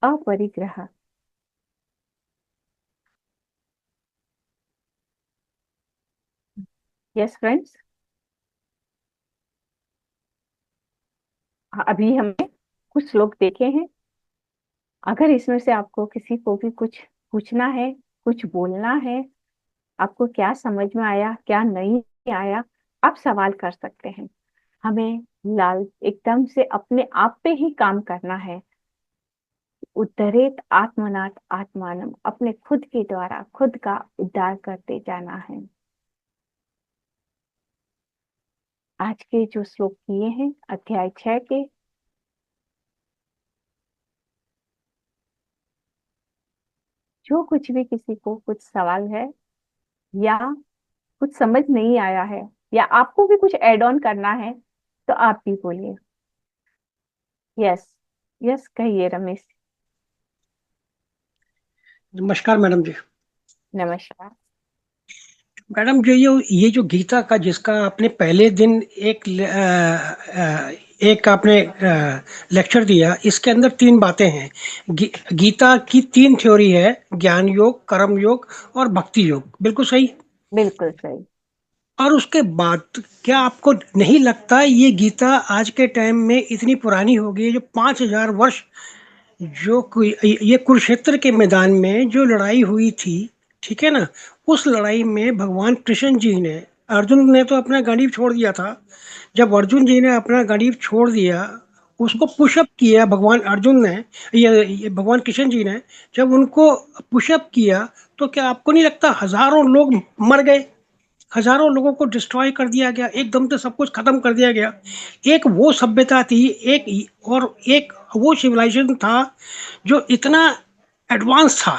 अपरिग्रह। यस फ्रेंड्स, अभी हमने कुछ श्लोक देखे हैं। अगर इसमें से आपको किसी को भी कुछ पूछना है, कुछ बोलना है, आपको क्या समझ में आया, क्या नहीं आया, आप सवाल कर सकते हैं। हमें लाल एकदम से अपने आप पे ही काम करना है। उद्धरेत आत्मनाथ आत्मानम, अपने खुद के द्वारा खुद का उद्धार करते जाना है। आज के जो श्लोक किए हैं अध्याय 6 के, जो कुछ भी किसी को कुछ सवाल है या कुछ समझ नहीं आया है, या आपको भी कुछ ऐड ऑन करना है, तो आप भी बोलिए। यस, यस कहिए रमेश। नमस्कार मैडम जी। नमस्कार। मैडम जो ये जो गीता का जिसका आपने पहले दिन एक आपने लेक्चर दिया, इसके अंदर 3 बातें हैं। गीता की 3 थ्योरी है, ज्ञान योग, कर्म योग और भक्ति योग। बिल्कुल सही। बिल्कुल सही। और उसके बाद क्या आपको नहीं लगता ये गीता आज के टाइम में इतनी पुरानी हो गई है, जो 5,000 वर्ष, जो ये कुरुक्षेत्र के मैदान में जो लड़ाई हुई थी, ठीक है ना, उस लड़ाई में भगवान कृष्ण जी ने, अर्जुन ने तो अपना गांडीव छोड़ दिया था, जब अर्जुन जी ने अपना गांडीव छोड़ दिया, उसको पुशअप किया भगवान अर्जुन ने, ये भगवान कृष्ण जी ने, जब उनको पुशअप किया, तो क्या आपको नहीं लगता हजारों लोग मर गए, हजारों लोगों को डिस्ट्रॉय कर दिया गया, एकदम से सब कुछ खत्म कर दिया गया। एक वो सभ्यता थी, एक वो सिविलाइजेशन था जो इतना एडवांस था,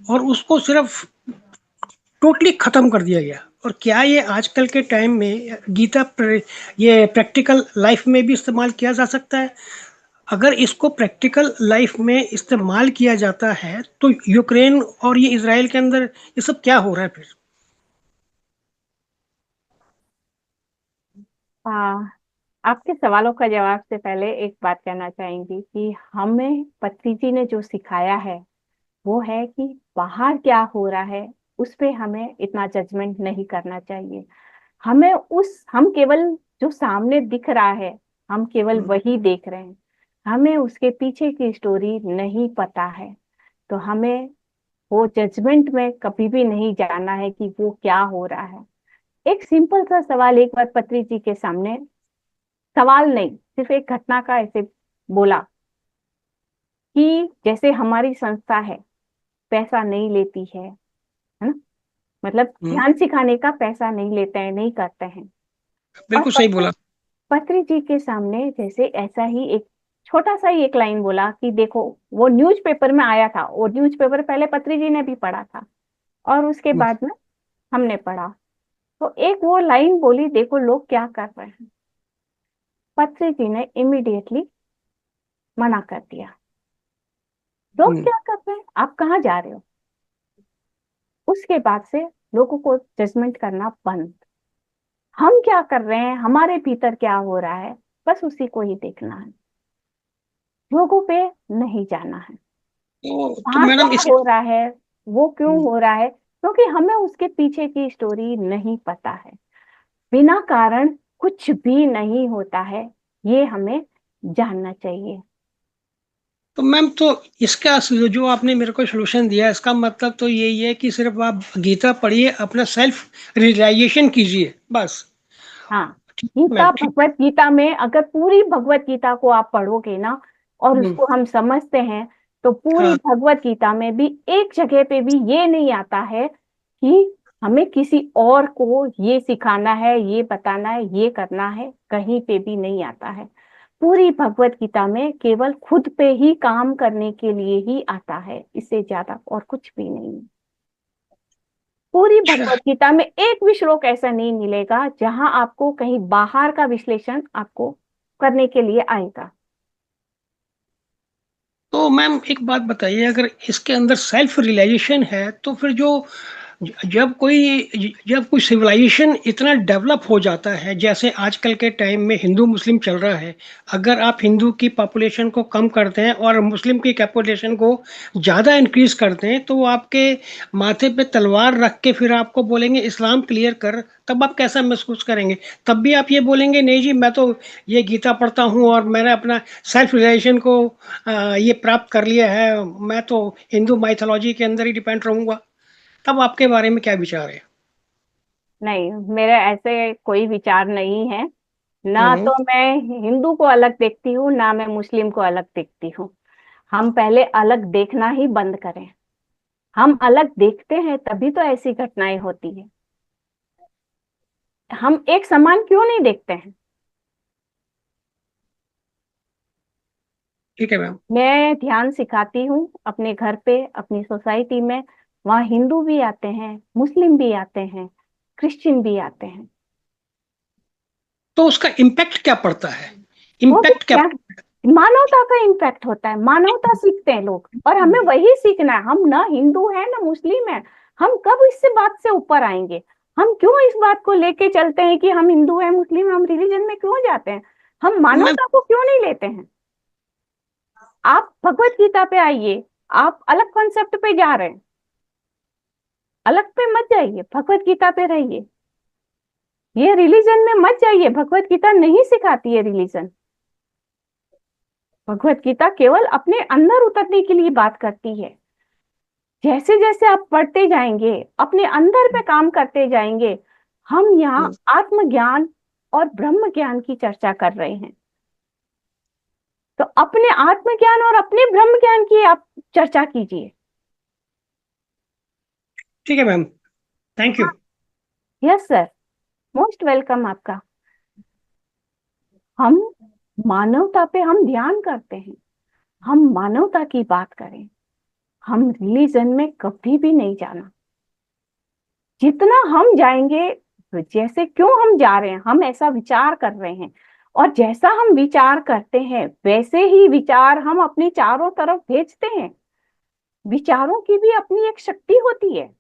और उसको सिर्फ टोटली खत्म कर दिया गया। और क्या ये आजकल के टाइम में ये प्रैक्टिकल लाइफ में भी इस्तेमाल किया जा सकता है? अगर इसको प्रैक्टिकल लाइफ में इस्तेमाल किया जाता है तो यूक्रेन और ये इसराइल के अंदर ये सब क्या हो रहा है फिर? हाँ, आपके सवालों का जवाब से पहले एक बात कहना चाहेंगी कि हमें पत्नी जी ने जो सिखाया है वो है कि बाहर क्या हो रहा है उस पे हमें इतना जजमेंट नहीं करना चाहिए। हम केवल जो सामने दिख रहा है, हम केवल वही देख रहे हैं, हमें उसके पीछे की स्टोरी नहीं पता है। तो हमें वो जजमेंट में कभी भी नहीं जाना है कि वो क्या हो रहा है। एक सिंपल सा सवाल एक बार पत्री जी के सामने, सवाल नहीं सिर्फ एक घटना का ऐसे बोला कि जैसे हमारी संस्था है, पैसा नहीं लेती है ना, मतलब हम्म, ध्यान सिखाने का पैसा नहीं लेते हैं, नहीं करते हैं। और बिल्कुल सही बोला। पत्री जी के सामने जैसे ऐसा ही एक छोटा सा ही एक लाइन बोला कि देखो, वो न्यूज़पेपर में आया था, वो न्यूज़पेपर पहले पत्री जी ने भी पढ़ा था और उसके हम्म, बाद में हमने पढ़ा। तो एक वो लाइन बोली, देखो लोग क्या कर रहे हैं। पत्री जी ने इमीडिएटली मना कर दिया, लोग हम्म। क्या कर रहे हैं, आप कहाँ जा रहे हो। उसके बाद से लोगों को जजमेंट करना बंद। हम क्या कर रहे हैं, हमारे भीतर क्या हो रहा है, बस उसी को ही देखना है, लोगों पे नहीं जाना है। तो बाहर क्या मैडम इस हो रहा है, वो क्यों हो रहा है, क्योंकि हमें उसके पीछे की स्टोरी नहीं पता है। बिना कारण कुछ भी नहीं होता है, ये हमें जानना चाहिए। तो मैम, तो इसका जो आपने मेरे को सोल्यूशन दिया, इसका मतलब तो यही है कि सिर्फ आप गीता पढ़िए, अपना सेल्फ रियलाइजेशन कीजिए, बस। हाँ, ठीक है गीता मैम, ठीक। भगवत गीता में अगर पूरी भगवत गीता को आप पढ़ोगे ना और हम्म, उसको हम समझते हैं, तो पूरी हाँ। भगवत गीता में भी एक जगह पे भी ये नहीं आता है कि हमें किसी और को ये सिखाना है, ये बताना है, ये करना है, कहीं पे भी नहीं आता है। पूरी भगवत गीता में केवल खुद पे ही काम करने के लिए ही आता है, इससे ज्यादा और कुछ भी नहीं। पूरी अच्छा, भगवत गीता में एक भी श्लोक ऐसा नहीं मिलेगा जहां आपको कहीं बाहर का विश्लेषण आपको करने के लिए आएगा। तो मैम एक बात बताइए, अगर इसके अंदर सेल्फ रियलाइजेशन है, तो फिर जो जब कोई सिविलाइजेशन इतना डेवलप हो जाता है, जैसे आजकल के टाइम में हिंदू मुस्लिम चल रहा है, अगर आप हिंदू की पॉपुलेशन को कम करते हैं और मुस्लिम की पॉपुलेशन को ज़्यादा इंक्रीज करते हैं, तो वो आपके माथे पे तलवार रख के फिर आपको बोलेंगे इस्लाम क्लियर कर, तब आप कैसा महसूस करेंगे? तब भी आप ये बोलेंगे नहीं जी, मैं तो ये गीता पढ़ता हूँ और मैंने अपना सेल्फ रियलाइजेशन को ये प्राप्त कर लिया है, मैं तो हिंदू माइथोलॉजी के अंदर ही डिपेंड रहूंगा। तब आपके बारे में क्या विचार है? नहीं, मेरे ऐसे कोई विचार नहीं है। ना हम्म। तो मैं हिंदू को अलग देखती हूँ, ना मैं मुस्लिम को अलग देखती हूँ। हम पहले अलग देखना ही बंद करें। हम अलग देखते हैं तभी तो ऐसी घटनाएं होती है। हम एक समान क्यों नहीं देखते हैं। ठीक है मैम। मैं ध्यान सिखाती हूँ अपने घर पे, अपनी सोसाइटी में। वहाँ हिंदू भी आते हैं, मुस्लिम भी आते हैं, क्रिश्चियन भी आते हैं। तो उसका इम्पैक्ट क्या पड़ता है? वो भी इम्पैक्ट क्या? क्या, मानवता का इम्पैक्ट होता है, मानवता सीखते हैं लोग, और हमें वही सीखना है। हम ना हिंदू है ना मुस्लिम है, हम कब इससे बात से ऊपर आएंगे। हम क्यों इस बात को लेके चलते हैं कि हम हिंदू है मुस्लिम, हम रिलीजन में क्यों जाते हैं, हम मैम, मानवता को क्यों नहीं लेते हैं। आप भगवत गीता पे आइए, आप अलग कॉन्सेप्ट पे जा रहे हैं, अलग पे मत जाइए, भगवत गीता पे रहिए। ये रिलीजन में मत जाइए, भगवत गीता नहीं सिखाती है रिलीजन। भगवत गीता केवल अपने अंदर उतरने के लिए बात करती है। जैसे जैसे आप पढ़ते जाएंगे, अपने अंदर पे काम करते जाएंगे। हम यहाँ आत्मज्ञान और ब्रह्म ज्ञान की चर्चा कर रहे हैं, तो अपने आत्मज्ञान और अपने ब्रह्म ज्ञान की आप चर्चा कीजिए। ठीक है ma'am, thank you. Yes sir, most welcome आपका। हम मानवता पे हम ध्यान करते हैं, हम मानवता की बात करें, हम रिलीजन में कभी भी नहीं जाना। जितना हम जाएंगे, तो जैसे क्यों हम जा रहे हैं, हम ऐसा विचार कर रहे हैं, और जैसा हम विचार करते हैं वैसे ही विचार हम अपने चारों तरफ भेजते हैं। विचारों की भी अपनी एक शक्ति होती है,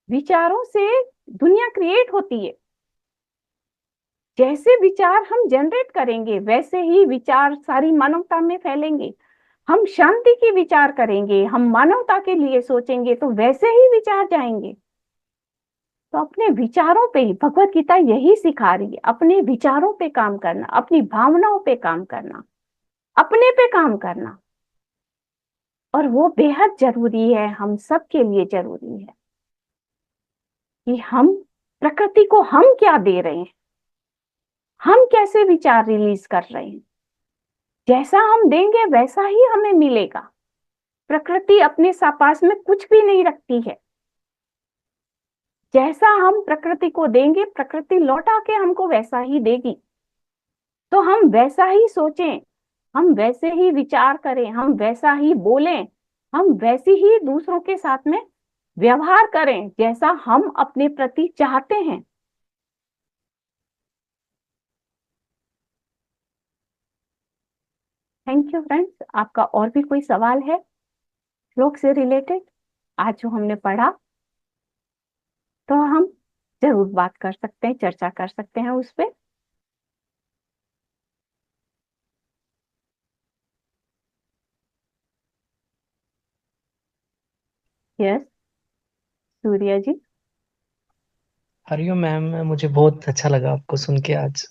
विचारों से दुनिया क्रिएट होती है। जैसे विचार हम जनरेट करेंगे वैसे ही विचार सारी मानवता में फैलेंगे। हम शांति की विचार करेंगे, हम मानवता के लिए सोचेंगे, तो वैसे ही विचार जाएंगे। तो अपने विचारों पे ही भगवत गीता यही सिखा रही है, अपने विचारों पे काम करना, अपनी भावनाओं पे काम करना, अपने पे काम करना। और वो बेहद जरूरी है, हम सबके लिए जरूरी है कि हम प्रकृति को हम क्या दे रहे हैं, हम कैसे विचार रिलीज कर रहे हैं। जैसा हम देंगे वैसा ही हमें मिलेगा। प्रकृति अपने पास में कुछ भी नहीं रखती है। जैसा हम प्रकृति को देंगे, प्रकृति लौटा के हमको वैसा ही देगी। तो हम वैसा ही सोचें, हम वैसे ही विचार करें, हम वैसा ही बोलें, हम वैसे ही दूसरों के साथ में व्यवहार करें जैसा हम अपने प्रति चाहते हैं। Thank you friends. आपका और भी कोई सवाल है श्लोक से रिलेटेड, आज जो हमने पढ़ा, तो हम जरूर बात कर सकते हैं, चर्चा कर सकते हैं उस पे। यस, सूर्या जी। हरिओम मैम, मुझे बहुत अच्छा लगा आपको सुन के आज।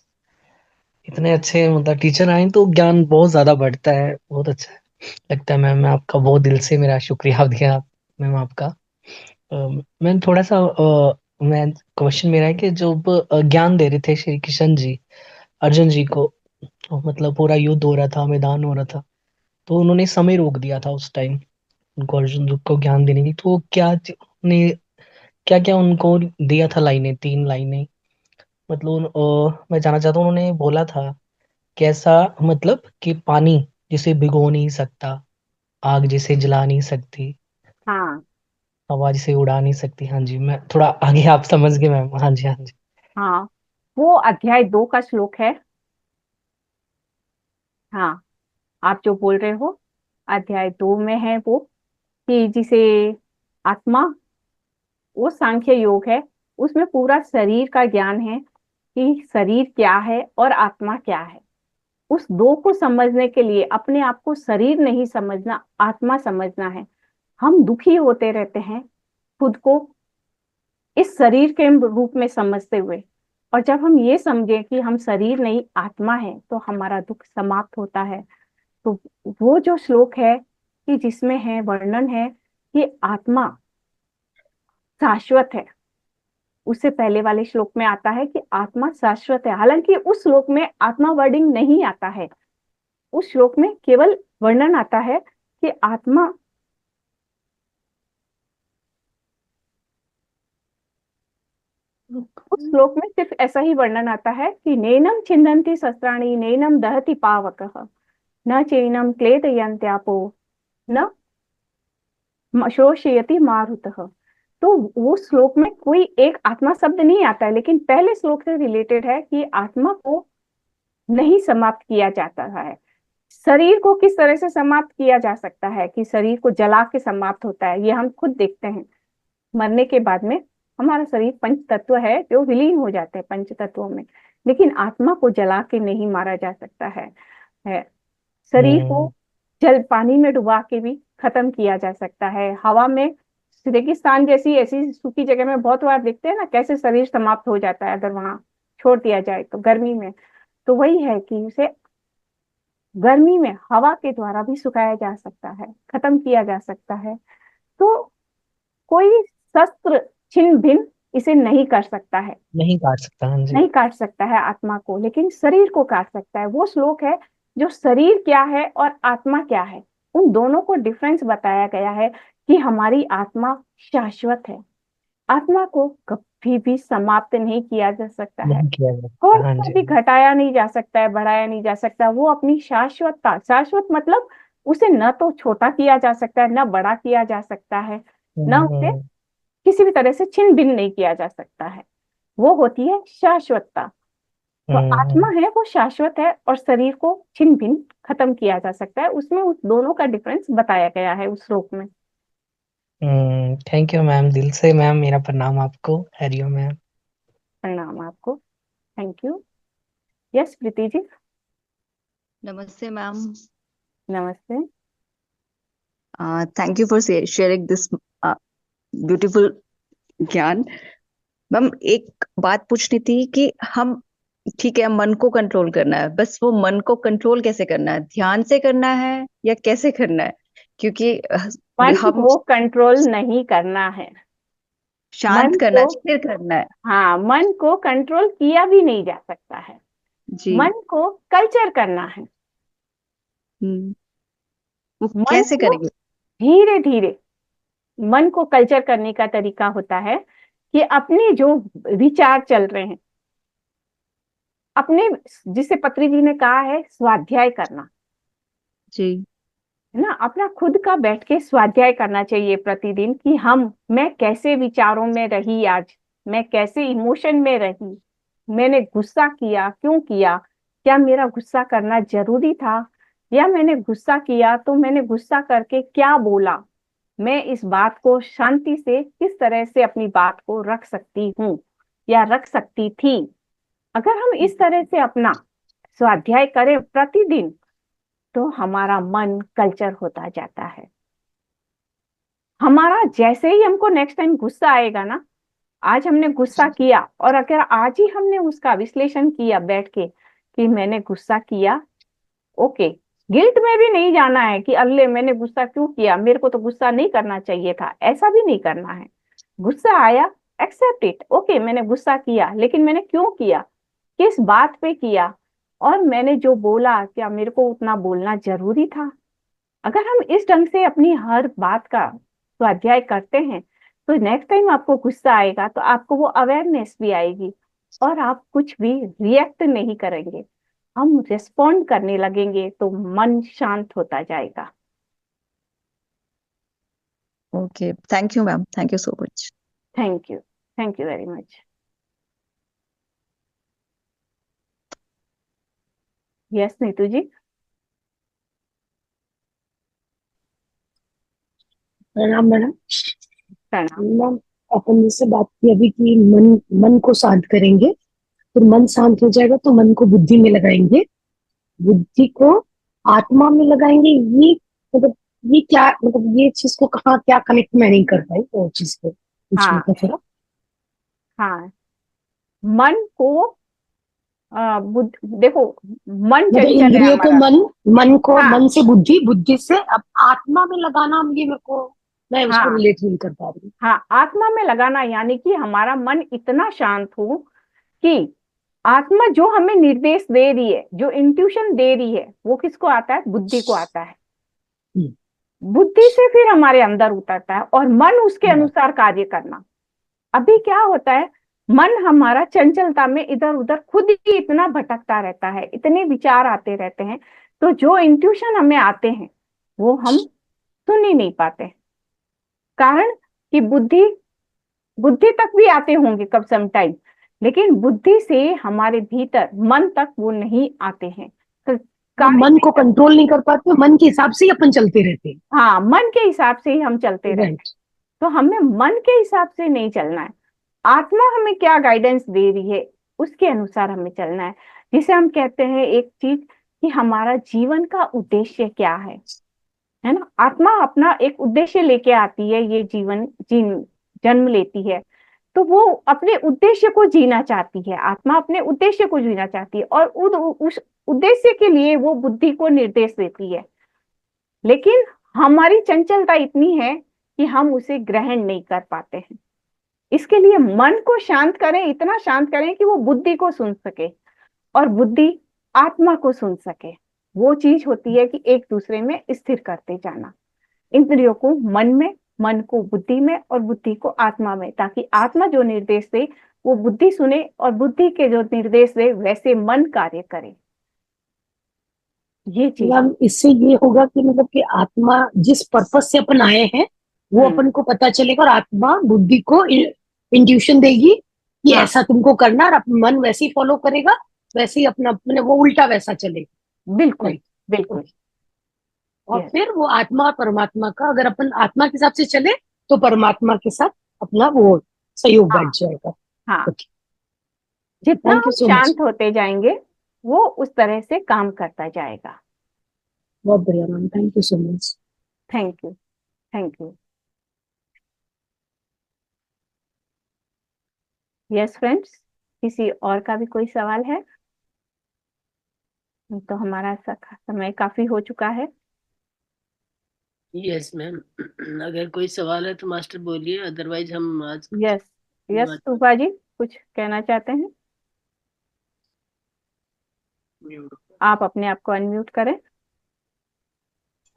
इतने अच्छे मतलब टीचर आए तो ज्ञान बहुत ज्यादा बढ़ता है, बहुत अच्छा है लगता है मैम। मैं आपका बहुत दिल से मेरा शुक्रिया दिया मैम आपका। मैम थोड़ा सा मैं क्वेश्चन मेरा है कि जो ज्ञान दे रहे थे श्री कृष्ण जी अर्जुन जी को, मतलब पूरा युद्ध हो रहा था, मैदान हो रहा था, तो उन्होंने समय रोक दिया था उस टाइम उनको, अर्जुन जी को ज्ञान देने की। तो ने क्या क्या उनको दिया था लाइनें, 3 लाइनें, मतलब मैं जानना चाहता हूँ। उन्होंने बोला था कैसा, मतलब कि पानी जिसे भिगो नहीं सकता, आग जिसे जला नहीं सकती, हाँ हवा जिसे उड़ा नहीं सकती। हाँ जी, मैं थोड़ा आगे आप समझ गए मैम। हाँ जी, हाँ जी। हाँ, वो अध्याय 2 का श्लोक है। हाँ, आप जो बोल रहे हो अध्याय 2 में है वो, कि जिसे आत्मा, वो सांख्य योग है। उसमें पूरा शरीर का ज्ञान है कि शरीर क्या है और आत्मा क्या है। उस दो को समझने के लिए अपने आप को शरीर नहीं समझना, आत्मा समझना है। हम दुखी होते रहते हैं खुद को इस शरीर के रूप में समझते हुए, और जब हम ये समझें कि हम शरीर नहीं आत्मा है, तो हमारा दुख समाप्त होता है। तो वो जो श्लोक है कि जिसमें है वर्णन है कि आत्मा शाश्वत है, उससे पहले वाले श्लोक में आता है कि आत्मा शाश्वत है। हालांकि उस श्लोक में आत्मा वर्डिंग नहीं आता है, उस श्लोक में केवल वर्णन आता है कि आत्मा, उस श्लोक में सिर्फ ऐसा ही वर्णन आता है कि नैनम छिन्दन्ति शस्त्राणि नैनम दहति पावकः न चैनम क्लेदयन्त्यापो न शोषयति मारुतः। तो वो श्लोक में कोई एक आत्मा शब्द नहीं आता है, लेकिन पहले श्लोक से रिलेटेड है कि आत्मा को नहीं समाप्त किया जाता है। शरीर को किस तरह से समाप्त किया जा सकता है, कि शरीर को जला के समाप्त होता है, ये हम खुद देखते हैं। मरने के बाद में हमारा शरीर पंच तत्व है जो विलीन हो जाते हैं पंच तत्वों में, लेकिन आत्मा को जला के नहीं मारा जा सकता है। शरीर को जल पानी में डुबा के भी खत्म किया जा सकता है, हवा में रेगिस्तान जैसी ऐसी सूखी जगह में बहुत बार देखते हैं ना कैसे शरीर समाप्त हो जाता है अगर वहां छोड़ दिया जाए तो गर्मी में। तो वही है कि उसे गर्मी में हवा के द्वारा भी सुखाया जा सकता है, खत्म किया जा सकता है। तो कोई शस्त्र छिन्न भिन्न इसे नहीं कर सकता है, नहीं काट सकता। हाँ जी। नहीं काट सकता है आत्मा को, लेकिन शरीर को काट सकता है। वो श्लोक है जो शरीर क्या है और आत्मा क्या है, उन दोनों को डिफरेंस बताया गया है कि हमारी आत्मा शाश्वत है। आत्मा को कभी भी समाप्त नहीं किया जा सकता है, नहीं किया जा सकता। और हाँ कभी जी। घटाया नहीं जा सकता है, बढ़ाया नहीं जा सकता। वो अपनी शाश्वतता, शाश्वत मतलब उसे न तो छोटा किया जा सकता है, न बड़ा किया जा सकता है, न उसे हम्म, किसी भी तरह से छिन्न भिन्न नहीं किया जा सकता है। वो होती है शाश्वतता। तो आत्मा है वो शाश्वत है, और शरीर को छिन्न भिन्न खत्म किया जा सकता है। उसमें उस दोनों का डिफरेंस बताया गया है उस श्लोक में। थैंक यू मैम, दिल से मैम मेरा प्रणाम आपको। हरिओम मैम। प्रणाम आपको। Thank you. Yes Preeti ji. Namaste, ma'am. नमस्ते। Thank you for sharing this beautiful ज्ञान। मैम एक बात पूछनी थी कि हम ठीक है मन को कंट्रोल करना है, बस वो मन को कंट्रोल कैसे करना है? ध्यान से करना है या कैसे करना है? क्योंकि मन हम को कंट्रोल नहीं करना है। शांत मन करना को, है, स्थिर करना है। हाँ, मन को कंट्रोल किया भी नहीं जा सकता है। जी। मन को कल्चर करना है। हम्म, वो मन कैसे को करेंगे? धीरे धीरे, मन को कल्चर करने का तरीका होता है कि अपने जो विचार चल रहे हैं, अपने, जिसे पत्री जी ने कहा है स्वाध्याय करना, जी। है ना, अपना खुद का बैठ के स्वाध्याय करना चाहिए प्रतिदिन कि मैं कैसे विचारों में रही आज, मैं कैसे इमोशन में रही, मैंने गुस्सा किया क्यों किया, क्या मेरा गुस्सा करना जरूरी था, या मैंने गुस्सा किया तो मैंने गुस्सा करके क्या बोला, मैं इस बात को शांति से किस तरह से अपनी बात को रख सकती हूँ या रख सकती थी। अगर हम इस तरह से अपना स्वाध्याय करें प्रतिदिन, तो हमारा मन कल्चर होता जाता है। हमारा जैसे ही हमको नेक्स्ट टाइम गुस्सा आएगा ना, आज हमने गुस्सा किया और अगर आज ही हमने उसका विश्लेषण किया बैठ के कि मैंने गुस्सा किया, ओके, गिल्ट में भी नहीं जाना है कि अल्ले मैंने गुस्सा क्यों किया, मेरे को तो गुस्सा नहीं करना चाहिए था, ऐसा भी नहीं करना है। गुस्सा आया, एक्सेप्ट इट, ओके मैंने गुस्सा किया, लेकिन मैंने क्यों किया, किस बात पे किया, और मैंने जो बोला क्या मेरे को उतना बोलना जरूरी था। अगर हम इस ढंग से अपनी हर बात का स्वाध्याय करते हैं, तो नेक्स्ट टाइम आपको गुस्सा आएगा तो आपको वो अवेयरनेस भी आएगी, और आप कुछ भी रिएक्ट नहीं करेंगे, हम रिस्पॉन्ड करने लगेंगे, तो मन शांत होता जाएगा। Okay, thank you ma'am, thank you so much. Thank you, thank you very much. Yes Neetu ji. प्रणाम मैडम। प्रणाम। मैम, अपन जैसे बात की अभी कि मन मन को शांत करेंगे, फिर मन शांत हो जाएगा तो मन को बुद्धि में लगाएंगे, बुद्धि को आत्मा में लगाएंगे। ये मतलब ये क्या, मतलब ये चीज को कहाँ क्या कनेक्ट मैं नहीं कर पाई, वो चीज को पूछना हाँ था थोड़ा। हाँ, मन को देखो, मन मतलब चंचल है इंद्रियों को हमारा। मन को हाँ मन से बुद्धि, बुद्धि से अब आत्मा में लगाना, ये मेरे को, मैं उसको हाँ रिलेट नहीं कर पा रही। हाँ, आत्मा में लगाना यानी कि हमारा मन इतना शांत हो कि आत्मा जो हमें निर्देश दे रही है, जो इंट्यूशन दे रही है, वो किसको आता है, बुद्धि को आता है। हम्म, बुद्धि से फिर हमारे अंदर उतरता है और मन उसके हाँ, अनुसार कार्य करना। अभी क्या होता है, मन हमारा चंचलता में इधर उधर खुद ही इतना भटकता रहता है, इतने विचार आते रहते हैं, तो जो इंट्यूशन हमें आते हैं वो हम सुन ही नहीं पाते। कारण कि बुद्धि बुद्धि तक भी आते होंगे कब सम टाइम, लेकिन बुद्धि से हमारे भीतर मन तक वो नहीं आते हैं। तो हम कार्य मन नहीं को कर, कंट्रोल नहीं कर पाते, मन के हिसाब से ही अपन चलते रहते हैं। हाँ, मन के हिसाब से ही हम चलते रहते हैं। राइट। तो हमें मन के हिसाब से नहीं चलना है, आत्मा हमें क्या गाइडेंस दे रही है उसके अनुसार हमें चलना है। जिसे हम कहते हैं एक चीज कि हमारा जीवन का उद्देश्य क्या है, है ना। आत्मा अपना एक उद्देश्य लेके आती है, ये जन्म लेती है, तो वो अपने उद्देश्य को जीना चाहती है। आत्मा अपने उद्देश्य को जीना चाहती है और उस उद्देश्य के लिए वो बुद्धि को निर्देश देती है। लेकिन हमारी चंचलता इतनी है कि हम उसे ग्रहण नहीं कर पाते हैं। इसके लिए मन को शांत करें, इतना शांत करें कि वो बुद्धि को सुन सके और बुद्धि आत्मा को सुन सके। वो चीज होती है कि एक दूसरे में स्थिर करते जाना, इंद्रियों को मन में, मन को बुद्धि में और बुद्धि को आत्मा में, ताकि आत्मा जो निर्देश दे वो बुद्धि सुने और बुद्धि के जो निर्देश दे वैसे मन कार्य करे। ये चीज मैम इससे ये होगा कि मतलब कि आत्मा जिस पर्पस से अपन आए हैं वो अपन को पता चलेगा और आत्मा बुद्धि को इंट्यूशन देगी कि हाँ। ऐसा तुमको करना, और मन वैसे ही फॉलो करेगा, वैसे ही अपना अपने वो उल्टा वैसा चलेगा। बिल्कुल Right. बिल्कुल। और Yes. फिर वो आत्मा और परमात्मा का, अगर अपन आत्मा के हिसाब से चले तो परमात्मा के साथ अपना वो सहयोग हाँ। बैठ जाएगा। हाँ, Okay. जितना Thank you हम so much. शांत होते जाएंगे वो उस तरह से काम करता जाएगा। बहुत बढ़िया ma'am, thank you so much. Thank you, thank you. Yes friends, किसी और का भी कोई सवाल है? तो हमारा समय काफी हो चुका है। यस मैम, अगर कोई सवाल है तो मास्टर बोलिए, अदरवाइज हम आज यस यस, रूपा जी कुछ कहना चाहते हैं? आप अपने आप को अनम्यूट करें।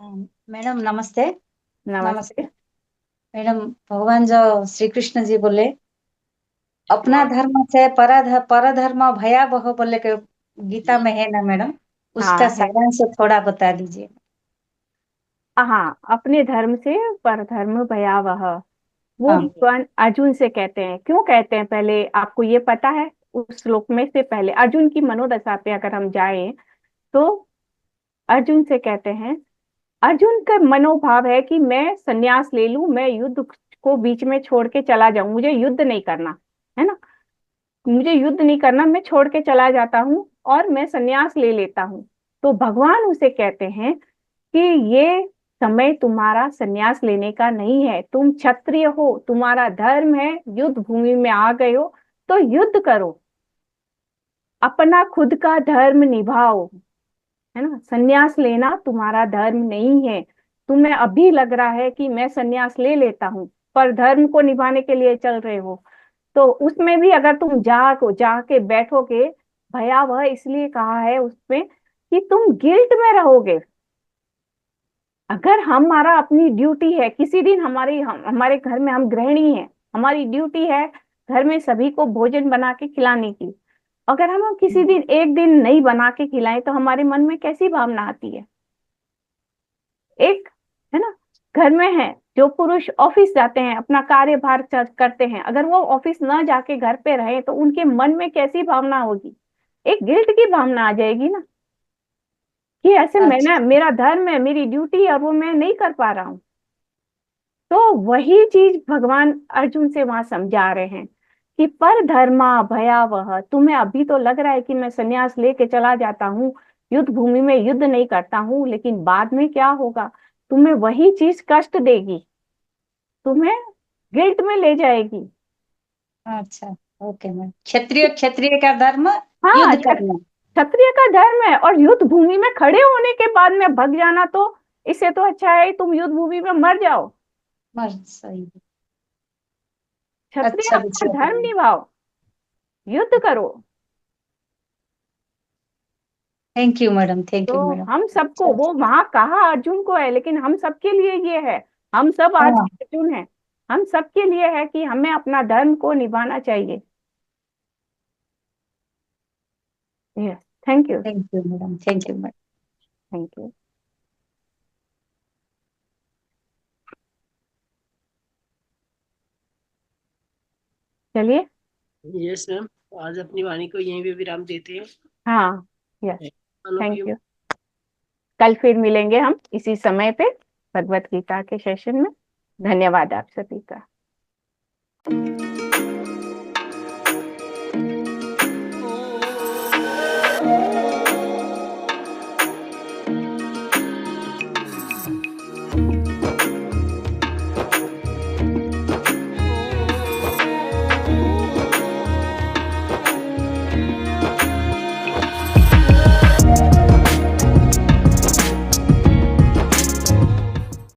मैडम नमस्ते। नमस्ते। मैडम, भगवान जो श्री कृष्ण जी बोले अपना धर्म से परधर्म भयावह बोले के गीता में है ना मैडम, उसका हाँ है। सारांश थोड़ा बता दीजिए। हाँ, अपने धर्म से परधर्म भयावह, वो हाँ। भगवान अर्जुन से कहते हैं। क्यों कहते हैं पहले आपको ये पता है? उस श्लोक में से पहले अर्जुन की मनोदशा पे अगर हम जाएं तो अर्जुन से कहते हैं, अर्जुन का मनोभाव है कि मैं संन्यास ले लूं, मैं युद्ध को बीच में छोड़ के चला जाऊं, मुझे युद्ध नहीं करना है ना, मुझे युद्ध नहीं करना, मैं छोड़ के चला जाता हूं और मैं संन्यास ले लेता हूं। तो भगवान उसे कहते हैं कि ये समय तुम्हारा संन्यास लेने का नहीं है, तुम क्षत्रिय हो, तुम्हारा धर्म है, युद्ध भूमि में आ गए हो तो युद्ध करो, अपना खुद का धर्म निभाओ, है ना। संन्यास लेना तुम्हारा धर्म नहीं है। तुम्हें अभी लग रहा है कि मैं संन्यास ले लेता हूं, पर धर्म को निभाने के लिए चल रहे हो, तो उसमें भी अगर तुम जाके बैठोगे, भयावह इसलिए कहा है उसमें कि तुम गिल्ट में रहोगे। अगर हमारा अपनी ड्यूटी है, किसी दिन हमारे घर में हम गृहिणी हैं, हमारी ड्यूटी है घर में सभी को भोजन बना के खिलाने की, अगर हम किसी दिन एक दिन नहीं बना के खिलाएं तो हमारे मन में कैसी भावना आती है? एक, है ना, घर में है जो पुरुष ऑफिस जाते हैं, अपना कार्यभार करते हैं, अगर वो ऑफिस ना जाके घर पे रहे तो उनके मन में कैसी भावना होगी? एक गिल्ट की भावना आ जाएगी ना, कि ऐसे मैंने, मेरा धर्म है, मेरी ड्यूटी है और वो मैं नहीं कर पा रहा हूं। तो वही चीज भगवान अर्जुन से वहां समझा रहे हैं कि पर धर्मा भयावह, तुम्हें अभी तो लग रहा है कि मैं संन्यास लेके चला जाता हूँ, युद्ध भूमि में युद्ध नहीं करता हूँ, लेकिन बाद में क्या होगा? तुम्हें वही चीज कष्ट देगी, तुम्हें गिल्ट में ले जाएगी। अच्छा, ओके मैम। क्षत्रिय का धर्म हाँ, युद्ध करना। क्षत्रिय का धर्म है, और युद्ध भूमि में खड़े होने के बाद में भग जाना, तो इससे तो अच्छा है तुम युद्ध भूमि में मर जाओ। सही। क्षत्रिय अच्छा, अपना धर्म निभाओ, युद्ध करो। Thank you madam, thank you तो मैडम। हम सबको, वो वहां कहा अर्जुन को है, लेकिन हम सबके लिए ये है, हम सब आज हाँ। के अर्जुन हैं, हम सबके लिए है कि हमें अपना धर्म को निभाना चाहिए। Yes, thank you, thank you madam, thank you madam. Thank you. चलिए, यस मैम, आज अपनी वाणी को यहीं पे विराम देते हैं। हाँ, yes, All of thank you. You. कल फिर मिलेंगे हम इसी समय पे भगवत गीता के सेशन में। धन्यवाद आप सभी का।